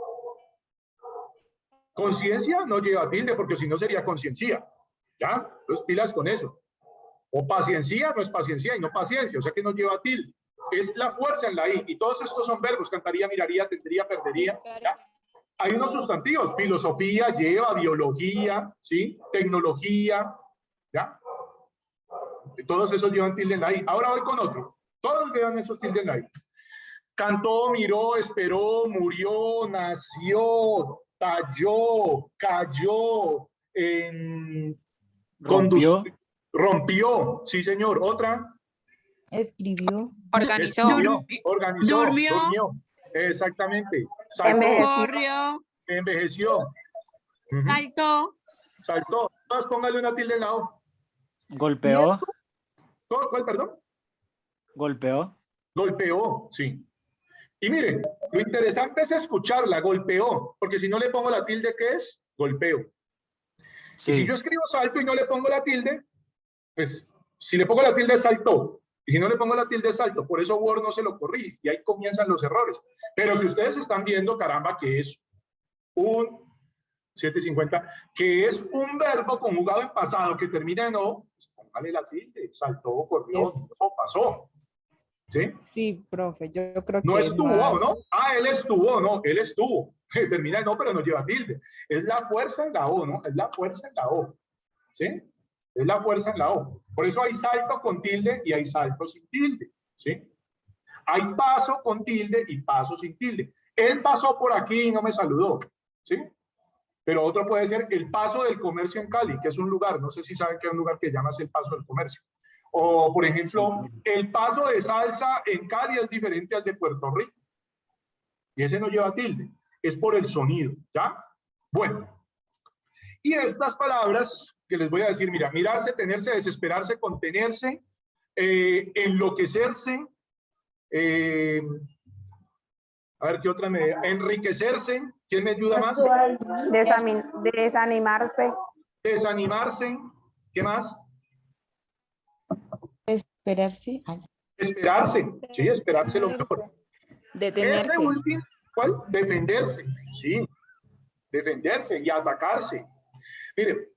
S2: Conciencia no lleva tilde porque si no sería conciencia. ¿Ya? Entonces pilas con eso. O paciencia no es paciencia y no paciencia, o sea que no lleva tilde. Es la fuerza en la I y todos estos son verbos, cantaría, miraría, tendría, perdería. ¿Ya? Hay unos sustantivos, filosofía lleva, biología, ¿sí? Tecnología, ¿ya? Todos esos llevan tilde en la I. Ahora voy con otro. Todos llevan esos tildes en la I. Cantó, miró, esperó, murió, nació, talló, cayó, rompió, sí señor. Otra.
S3: Escribió.
S7: Organizó.
S2: Organizó. Durmió. Exactamente. Saltó.
S7: Corrió.
S2: Envejeció.
S7: Saltó.
S2: Saltó. Entonces póngale una tilde en la O.
S10: Golpeó.
S2: ¿Cuál, perdón?
S10: Golpeó.
S2: Golpeó, sí. Y miren, lo interesante es escucharla, golpeó, porque si no le pongo la tilde, ¿qué es? Golpeo. Sí. Y si yo escribo salto y no le pongo la tilde, pues si le pongo la tilde saltó, y si no le pongo la tilde salto, por eso Word no se lo corrige, y ahí comienzan los errores. Pero si ustedes están viendo, caramba, que es un 750, que es un verbo conjugado en pasado que termina en O, pues póngale la tilde, saltó, corrió, pasó. ¿Sí?
S8: Sí, profe, yo creo que
S2: no
S8: es
S2: estuvo,
S8: más...
S2: ¿no? Ah, él estuvo, no, él estuvo. Termina en O, pero no lleva tilde. Es la fuerza en la O, ¿no? Es la fuerza en la O. ¿Sí? Es la fuerza en la O. Por eso hay salto con tilde y hay salto sin tilde. ¿Sí? Hay paso con tilde y paso sin tilde. Él pasó por aquí y no me saludó. ¿Sí? Pero otro puede ser el paso del comercio en Cali, que es un lugar, no sé si saben que es un lugar que llamas el paso del comercio. O, por ejemplo, el paso de salsa en Cali es diferente al de Puerto Rico. Y ese no lleva tilde. es por el sonido, ¿ya? Bueno, y estas palabras que les voy a decir, mira, mirarse, tenerse, desesperarse, contenerse, enloquecerse, a ver qué otra me... Enriquecerse, ¿quién me ayuda más?
S3: Desanimarse.
S2: Desanimarse, ¿qué más?
S3: Esperarse.
S2: Esperarse, sí, esperarse lo mejor.
S3: Detenerse.
S2: Ese último, ¿cuál? Defenderse, sí, defenderse y atacarse. Mire,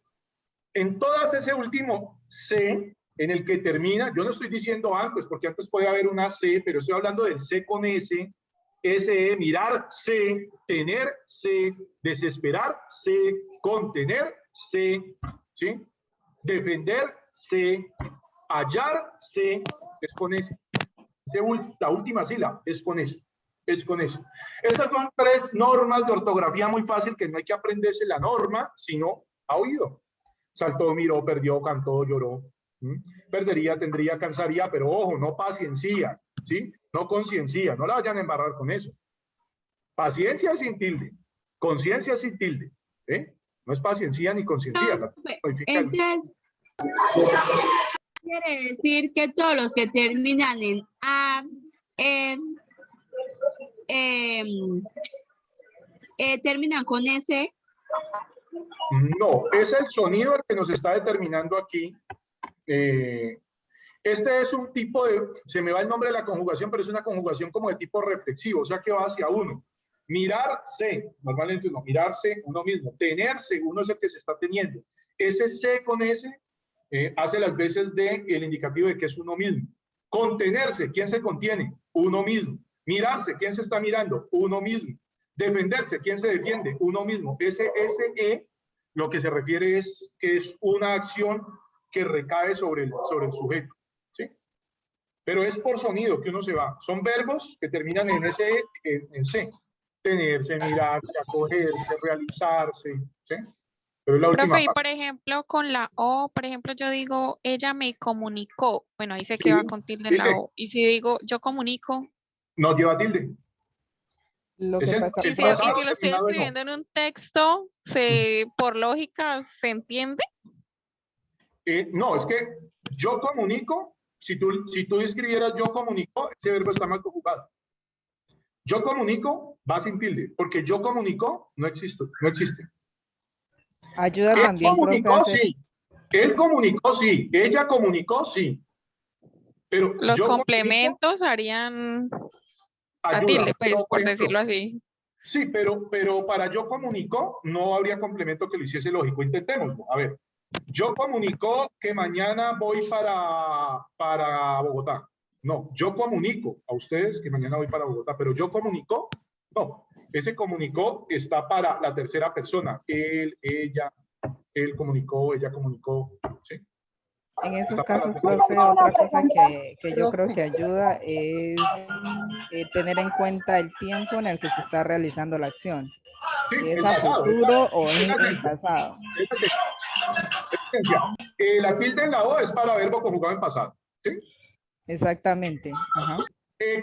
S2: en todas ese último C, en el que termina, yo no estoy diciendo antes, porque antes puede haber una C, pero estoy hablando del C con S, SE, mirarse, tenerse, desesperarse, contenerse, ¿sí? Defenderse, hallarse, es con S. La última sílaba es con S. Es con S. Estas son 3 normas de ortografía muy fácil que no hay que aprenderse la norma, sino a oído. Saltó, miró, perdió, cantó, lloró. Perdería, tendría, cansaría, pero ojo, no paciencia, ¿sí? No conciencia, no la vayan a embarrar con eso. Paciencia sin tilde, conciencia sin tilde, ¿eh? No es paciencia ni conciencia.
S7: Entonces, quiere decir que todos los que terminan en A, terminan con S.
S2: No, es el sonido el que nos está determinando aquí. Este es un tipo de, se me va el nombre de la conjugación, pero es una conjugación como de tipo reflexivo, o sea que va hacia uno. Mirarse, normalmente uno, mirarse uno mismo. Tenerse, uno es el que se está teniendo. Ese C con S hace las veces de el indicativo de que es uno mismo. Contenerse, ¿quién se contiene? Uno mismo. Mirarse, ¿quién se está mirando? Uno mismo. Defenderse, ¿quién se defiende? Uno mismo. Ese SE lo que se refiere es que es una acción que recae sobre el sujeto, ¿sí? Pero es por sonido que uno se va. Son verbos que terminan en SE, en C. Tenerse, mirarse, acogerse, realizarse, ¿sí? Pero es la última
S11: Profe, y
S2: parte.
S11: por ejemplo, con la O, por ejemplo, yo digo, ella me comunicó. Bueno, ahí se queda con tilde en la O. Y si digo, yo comunico.
S2: No lleva tilde.
S8: Lo
S2: Es
S8: que
S2: el,
S8: pasa,
S2: el
S11: Y si
S2: pasado
S11: lo estoy
S2: terminado en O.
S11: escribiendo en un texto, por lógica, ¿se entiende?
S2: No, es que yo comunico, si tú escribieras yo comunico, ese verbo está mal conjugado. Yo comunico va sin tilde, porque yo comunico no existe, no existe.
S8: ayuda
S2: Él
S8: también, profe, a
S2: comunicó,
S8: hacer-
S2: sí. Él comunicó, sí. Ella comunicó, sí. Pero
S11: Los
S2: yo
S11: complementos harían a
S2: ayuda,
S11: tilde,
S2: pero,
S11: pues,
S2: por
S11: por
S2: ejemplo,
S11: decirlo así.
S2: sí, pero para yo comunico no habría complemento que lo hiciese lógico. Intentémoslo. A ver, yo comunico que mañana voy para Bogotá. No, yo comunico a ustedes que mañana voy para Bogotá, pero yo comunico, no. Ese comunicó está para la tercera persona. Él, ella, él comunicó, ella comunicó, ¿sí?
S8: En esos
S2: Está para
S8: casos,
S2: la tercera
S8: profe,
S2: persona.
S8: otra cosa que yo creo que ayuda es tener en cuenta el tiempo en el que se está realizando la acción.
S2: Sí,
S8: Si es
S2: el
S8: a
S2: pasado,
S8: futuro o
S2: es
S8: en
S2: acento,
S8: pasado.
S2: es acento. La tilde en la O es para verbo conjugado en pasado, ¿sí?
S8: Exactamente. Ajá.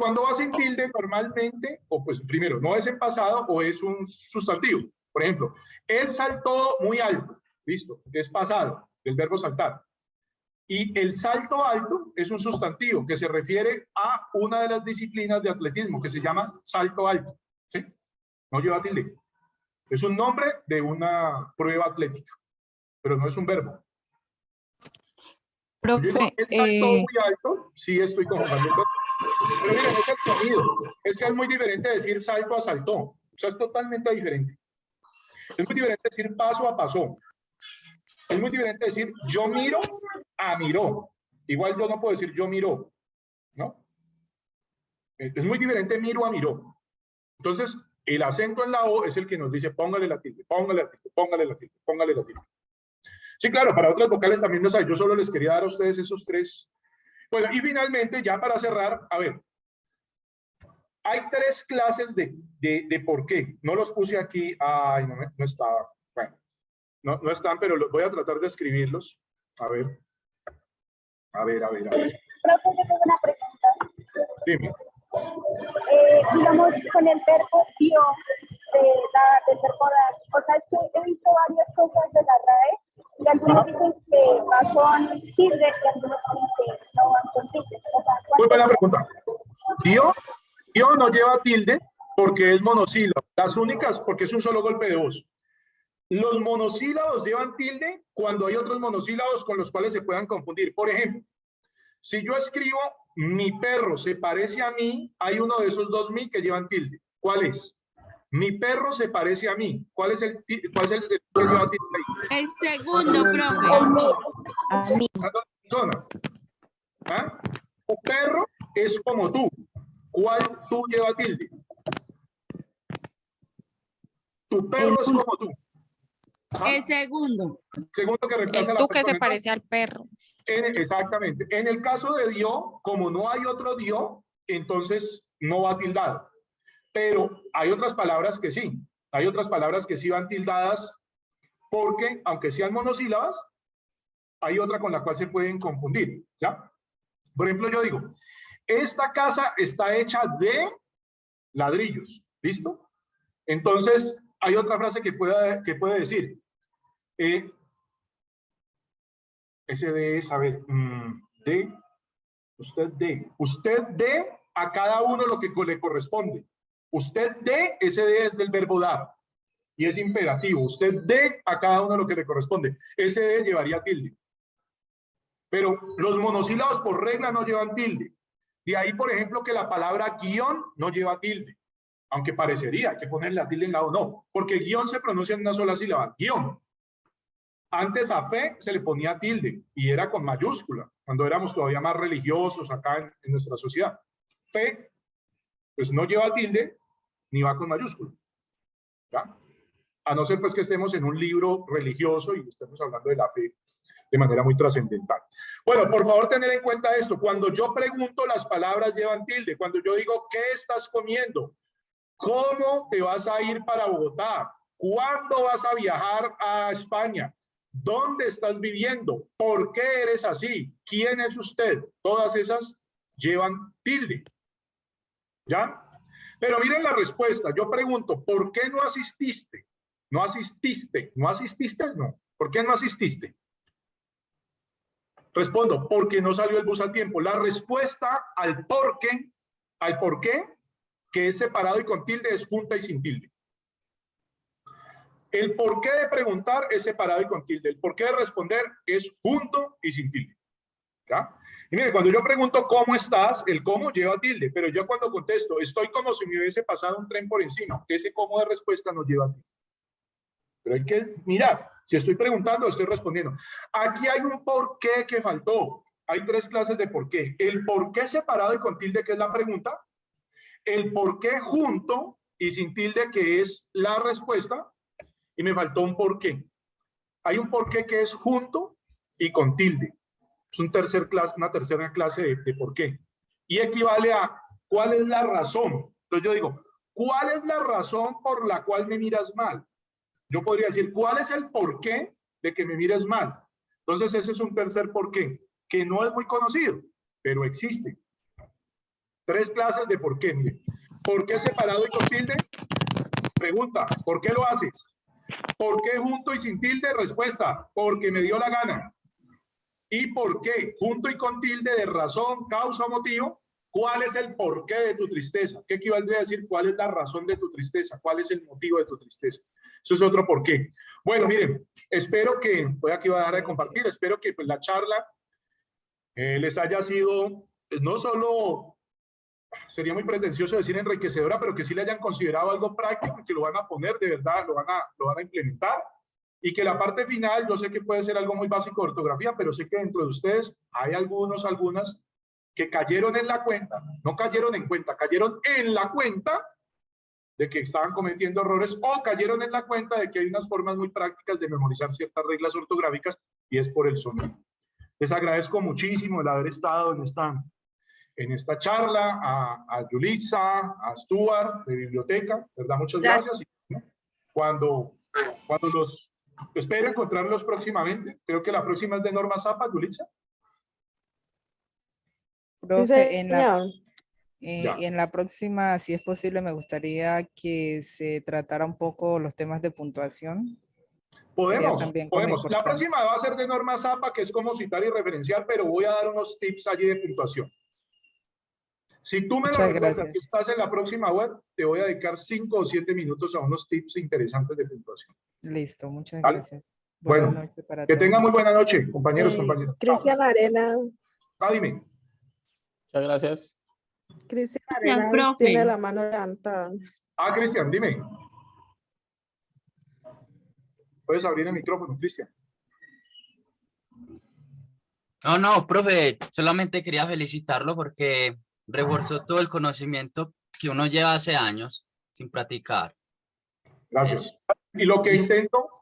S2: Cuando va sin tilde, normalmente, o pues primero, no es en pasado o es un sustantivo. Por ejemplo, él saltó muy alto, listo, es pasado, del verbo saltar. Y el salto alto es un sustantivo que se refiere a una de las disciplinas de atletismo que se llama salto alto, ¿sí? No lleva tilde. Es un nombre de una prueba atlética, pero no es un verbo. Yo digo,
S11: Profe,
S2: él saltó muy alto, sí estoy conjugando el verbo. Pero miren, es el sonido. Es que es muy diferente decir salto a saltó. O sea, es totalmente diferente. Es muy diferente decir paso a pasó. Es muy diferente decir yo miro a miró. Igual yo no puedo decir yo miro, ¿no? Es muy diferente miro a miró. Entonces, el acento en la O es el que nos dice póngale la tilde, póngale la tilde, póngale la tilde, póngale la tilde. Sí, claro, para otras vocales también los hay. Yo solo les quería dar a ustedes esos 3. Bueno, y finalmente, ya para cerrar, a ver, hay 3 clases de por qué. No los puse aquí, ay, no estaba. Bueno, no están, pero voy a tratar de escribirlos. A ver.
S12: Profe, yo tengo una pregunta.
S2: Dime.
S12: Digamos, con el verbo vio, del verbo dar. O sea, es que he visto varias cosas de la RAE y algunos dicen que va con tilde y algunos dicen que no van con tilde. O sea,
S2: Muy buena pregunta. Dio no lleva tilde porque es monosílabo. Las únicas, porque es un solo golpe de voz. Los monosílabos llevan tilde cuando hay otros monosílabos con los cuales se puedan confundir. Por ejemplo, si yo escribo mi perro se parece a mí, hay uno de esos dos mi que llevan tilde. ¿Cuál es? Mi perro se parece a mí. ¿Cuál es el que lleva tilde ahí?
S7: El segundo, profe.
S3: A mí.
S2: ¿Ah? Tu perro es como tú. ¿Cuál tú lleva tilde? Tu perro es como tú. ¿Ah?
S7: El segundo.
S2: Segundo que reemplaza
S11: El
S2: la
S11: tú que se
S2: persona.
S11: parece al perro.
S2: Exactamente. En el caso de dio, como no hay otro dio, entonces no va tildado. Pero hay otras palabras que sí. Hay otras palabras que sí van tildadas porque, aunque sean monosílabas, hay otra con la cual se pueden confundir. ¿Ya? Por ejemplo, yo digo, esta casa está hecha de ladrillos. ¿Listo? Entonces, hay otra frase que puede decir. Ese de es, a ver, usted de a cada uno lo que le corresponde. Usted de, ese de es del verbo dar. Y es imperativo. Usted de a cada uno lo que le corresponde. Ese de llevaría tilde. Pero los monosílabos por regla no llevan tilde. De ahí, por ejemplo, que la palabra guión no lleva tilde. Aunque parecería, hay que ponerle la tilde en la O, no. Porque guión se pronuncia en una sola sílaba. Guión. Antes a fe se le ponía tilde y era con mayúscula, cuando éramos todavía más religiosos acá en nuestra sociedad. Fe, pues no lleva tilde ni va con mayúscula. ¿Ya? A no ser pues que estemos en un libro religioso y estemos hablando de la fe de manera muy trascendental. Bueno, por favor tener en cuenta esto. Cuando yo pregunto, las palabras llevan tilde. Cuando yo digo, ¿qué estás comiendo? ¿Cómo te vas a ir para Bogotá? ¿Cuándo vas a viajar a España? ¿Dónde estás viviendo? ¿Por qué eres así? ¿Quién es usted? Todas esas llevan tilde. ¿Ya? Pero miren la respuesta. Yo pregunto, ¿por qué no asististe? ¿No asististe? ¿No asististe? No. ¿Por qué no asististe? Respondo, porque no salió el bus a tiempo. La respuesta al por qué, que es separado y con tilde, es junta y sin tilde. El porqué de preguntar es separado y con tilde. El porqué de responder es junto y sin tilde. ¿Ya? Y mire, cuando yo pregunto ¿cómo estás? El cómo lleva tilde, pero yo cuando contesto estoy como si me hubiese pasado un tren por encima. Ese cómo de respuesta no lleva tilde. Pero hay que mirar, si estoy preguntando o estoy respondiendo. Aquí hay un porqué que faltó. Hay tres clases de porqué. El porqué separado y con tilde, que es la pregunta. El porqué junto y sin tilde, que es la respuesta. Y me faltó un porqué. Hay un porqué que es junto y con tilde. Es una tercera clase de porqué. Y equivale a ¿cuál es la razón? Entonces yo digo, ¿cuál es la razón por la cual me miras mal? Yo podría decir, ¿cuál es el porqué de que me mires mal? Entonces ese es un tercer porqué, que no es muy conocido, pero existe. Tres clases de porqué. Mire. ¿Por qué separado y con tilde? Pregunta, ¿por qué lo haces? ¿Por qué junto y sin tilde? Respuesta, porque me dio la gana. ¿Y por qué? Junto y con tilde de razón, causa o motivo. ¿Cuál es el porqué de tu tristeza? ¿Qué equivaldría a decir cuál es la razón de tu tristeza? ¿Cuál es el motivo de tu tristeza? Eso es otro porqué. Bueno, miren, espero que, voy aquí a dejar de compartir, espero que pues, la charla les haya sido, no solo, sería muy pretencioso decir enriquecedora, pero que sí le hayan considerado algo práctico y que lo van a poner de verdad, lo van a implementar. Y que la parte final, yo sé que puede ser algo muy básico de ortografía, pero sé que dentro de ustedes hay algunas que cayeron en la cuenta, no cayeron en cuenta, cayeron en la cuenta de que estaban cometiendo errores o cayeron en la cuenta de que hay unas formas muy prácticas de memorizar ciertas reglas ortográficas y es por el sonido. Les agradezco muchísimo el haber estado en esta charla, a Yulitza, a Stuart de Biblioteca, ¿verdad? Muchas gracias. Y, cuando los espero encontrarlos próximamente, creo que la próxima es de Norma Zapa, Yulitza.
S8: Profe,
S2: Ya.
S8: Y en la próxima, si es posible, me gustaría que se tratara un poco los temas de puntuación. Sería también como
S2: Podemos. La
S8: importante.
S2: próxima va a ser de norma Zapa, que es como citar y referenciar, pero voy a dar unos tips allí de puntuación. Si tú me lo
S8: Muchas
S2: recuerdas,
S8: gracias.
S2: si estás en la próxima web, te voy a dedicar 5 o 7 minutos a unos tips interesantes de puntuación.
S8: Listo, muchas
S2: ¿Vale?
S8: gracias. Buenas
S2: Bueno,
S8: noches para
S2: que
S8: todos.
S2: tengan muy buena noche, compañeros, compañeras. Chao.
S9: Cristian Arena.
S2: Dime.
S13: Muchas gracias.
S9: Cristian
S7: Gracias,
S9: Arena
S7: profe.
S9: tiene la mano levantada.
S2: Cristian, dime. Puedes abrir el micrófono, Cristian.
S5: No, profe, solamente quería felicitarlo porque reforzó todo el conocimiento que uno lleva hace años sin practicar.
S2: Gracias. Y lo que intento